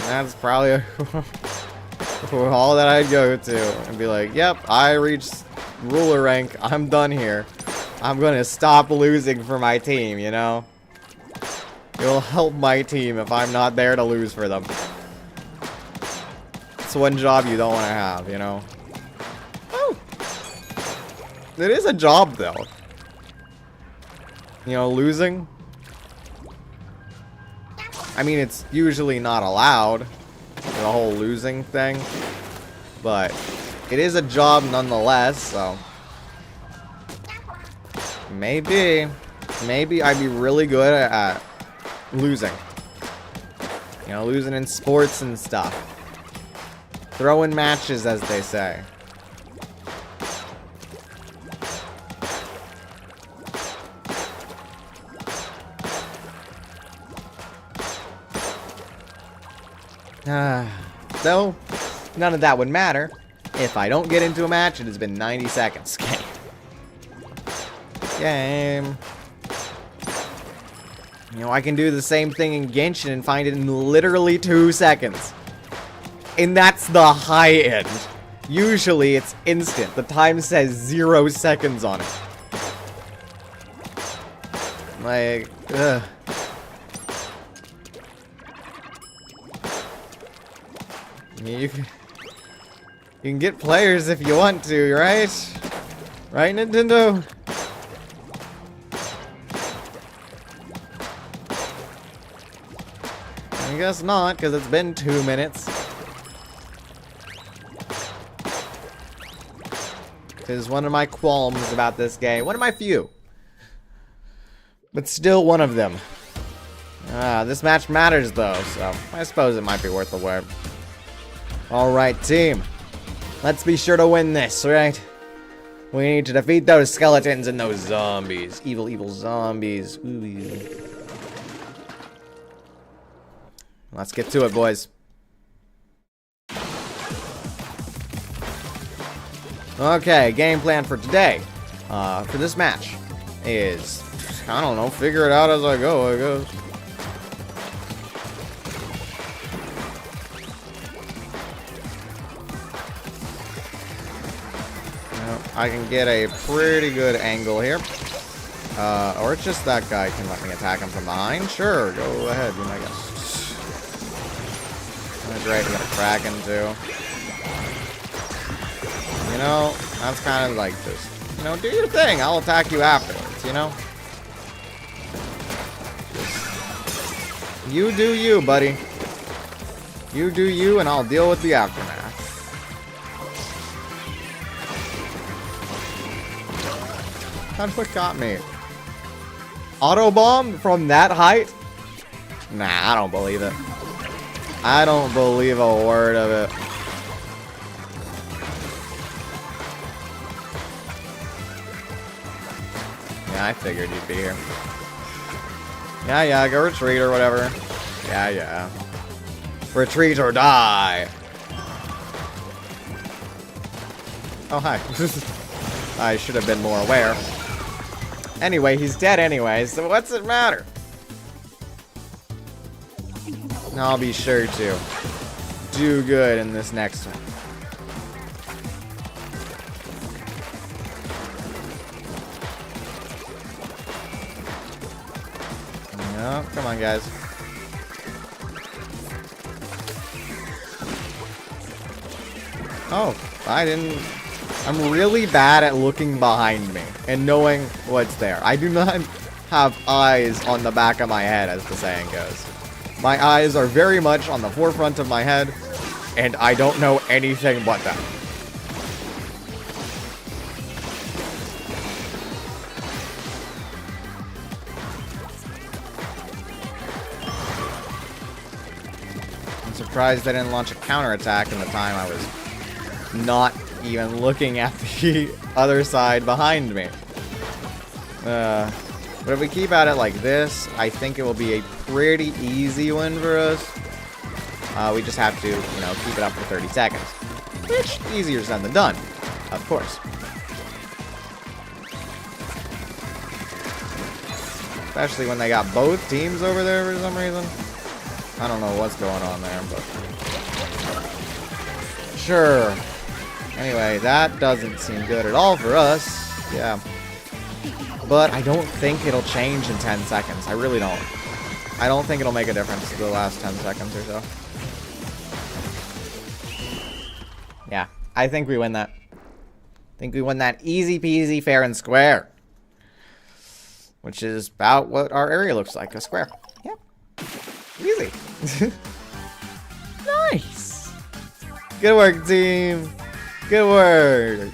That's probably all that I'd go to and be like, yep, I reached ruler rank. I'm done here. I'm going to stop losing for my team, you know? It'll help my team if I'm not there to lose for them. It's one job you don't want to have, you know? Oh. It is a job, though. You know, losing. I mean, it's usually not allowed, the whole losing thing, but it is a job nonetheless, so maybe I'd be really good at losing. You know, losing in sports and stuff. Throwing matches, as they say. So, none of that would matter if I don't get into a match. It has been 90 seconds. Game. You know, I can do the same thing in Genshin and find it in literally 2 seconds. And that's the high end. Usually it's instant. The time says 0 seconds on it. Like, ugh. You can get players if you want to, right? Right, Nintendo? I guess not, because it's been 2 minutes. Because one of my qualms about this game, one of my few, but still one of them. This match matters though, so I suppose it might be worth the wait. Alright, team. Let's be sure to win this, right? We need to defeat those skeletons and those zombies. Evil, evil zombies. Ooh. Let's get to it, boys. Okay, game plan for today. For this match is, I don't know, figure it out as I go, I guess. I can get a pretty good angle here. Or it's just that guy can let me attack him from behind. Sure, go ahead, be my guest. That's great, we got a Kraken too. You know, that's kind of like just, you know, do your thing. I'll attack you afterwards, you know? Just, you do you, buddy. You do you, and I'll deal with the aftermath. That's what got me. Autobomb from that height? Nah, I don't believe it. I don't believe a word of it. Yeah, I figured you'd be here. Yeah, go retreat or whatever. Yeah. Retreat or die. Oh, hi. I should have been more aware. Anyway, he's dead anyway, so what's it matter? I'll be sure to do good in this next one. No, come on, guys. Oh, I didn't... I'm really bad at looking behind me and knowing what's there. I do not have eyes on the back of my head, as the saying goes. My eyes are very much on the forefront of my head, and I don't know anything but that. I'm surprised I didn't launch a counterattack in the time I was not even looking at the other side behind me. But if we keep at it like this, I think it will be a pretty easy win for us. We just have to, you know, keep it up for 30 seconds. Which, easier said than done, of course. Especially when they got both teams over there for some reason. I don't know what's going on there, but... Sure. Anyway, that doesn't seem good at all for us. Yeah. But I don't think it'll change in 10 seconds. I really don't. I don't think it'll make a difference to the last 10 seconds or so. Yeah, I think we win that. I think we win that easy peasy, fair and square. Which is about what our area looks like, a square. Yeah. Easy. Nice. Good work, team. Good work.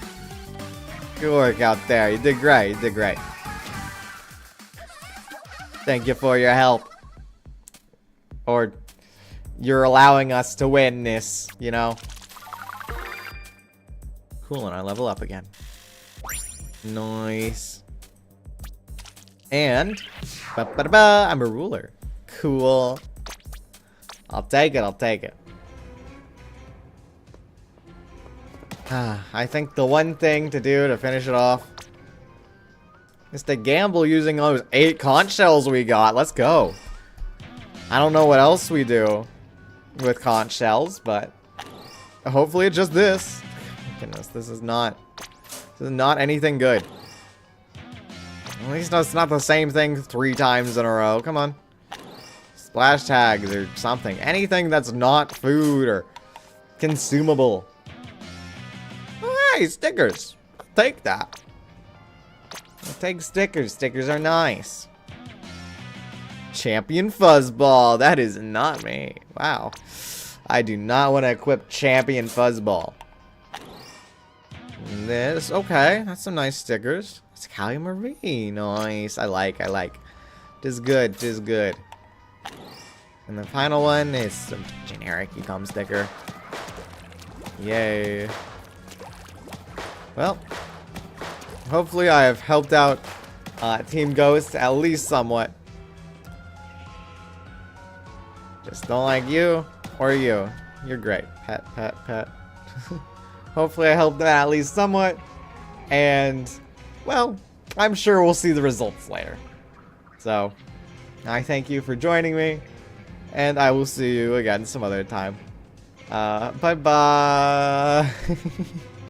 Good work out there. You did great. You did great. Thank you for your help. Or you're allowing us to win this, you know? Cool, and I level up again. Nice. And I'm a ruler. Cool. I'll take it, I'll take it. I think the one thing to do to finish it off It's to gamble using those 8 conch shells we got. Let's go. I don't know what else we do with conch shells, but hopefully it's just this. Goodness, this is not anything good. At least it's not the same thing 3 times in a row. Come on. Splash tags or something. Anything that's not food or consumable. Oh, hey, stickers. I'll take that. I'll take stickers. Stickers are nice. Champion Fuzzball. That is not me. Wow. I do not want to equip Champion Fuzzball. This, okay. That's some nice stickers. It's Callie Marie. Nice. I like. This is good. This is good. And the final one is some generic ecom sticker. Yay. Well, hopefully I have helped out Team Ghost at least somewhat. Just don't like you or you. You're great. Pet. Hopefully I helped them out at least somewhat. And, well, I'm sure we'll see the results later. So, I thank you for joining me. And I will see you again some other time. Bye-bye.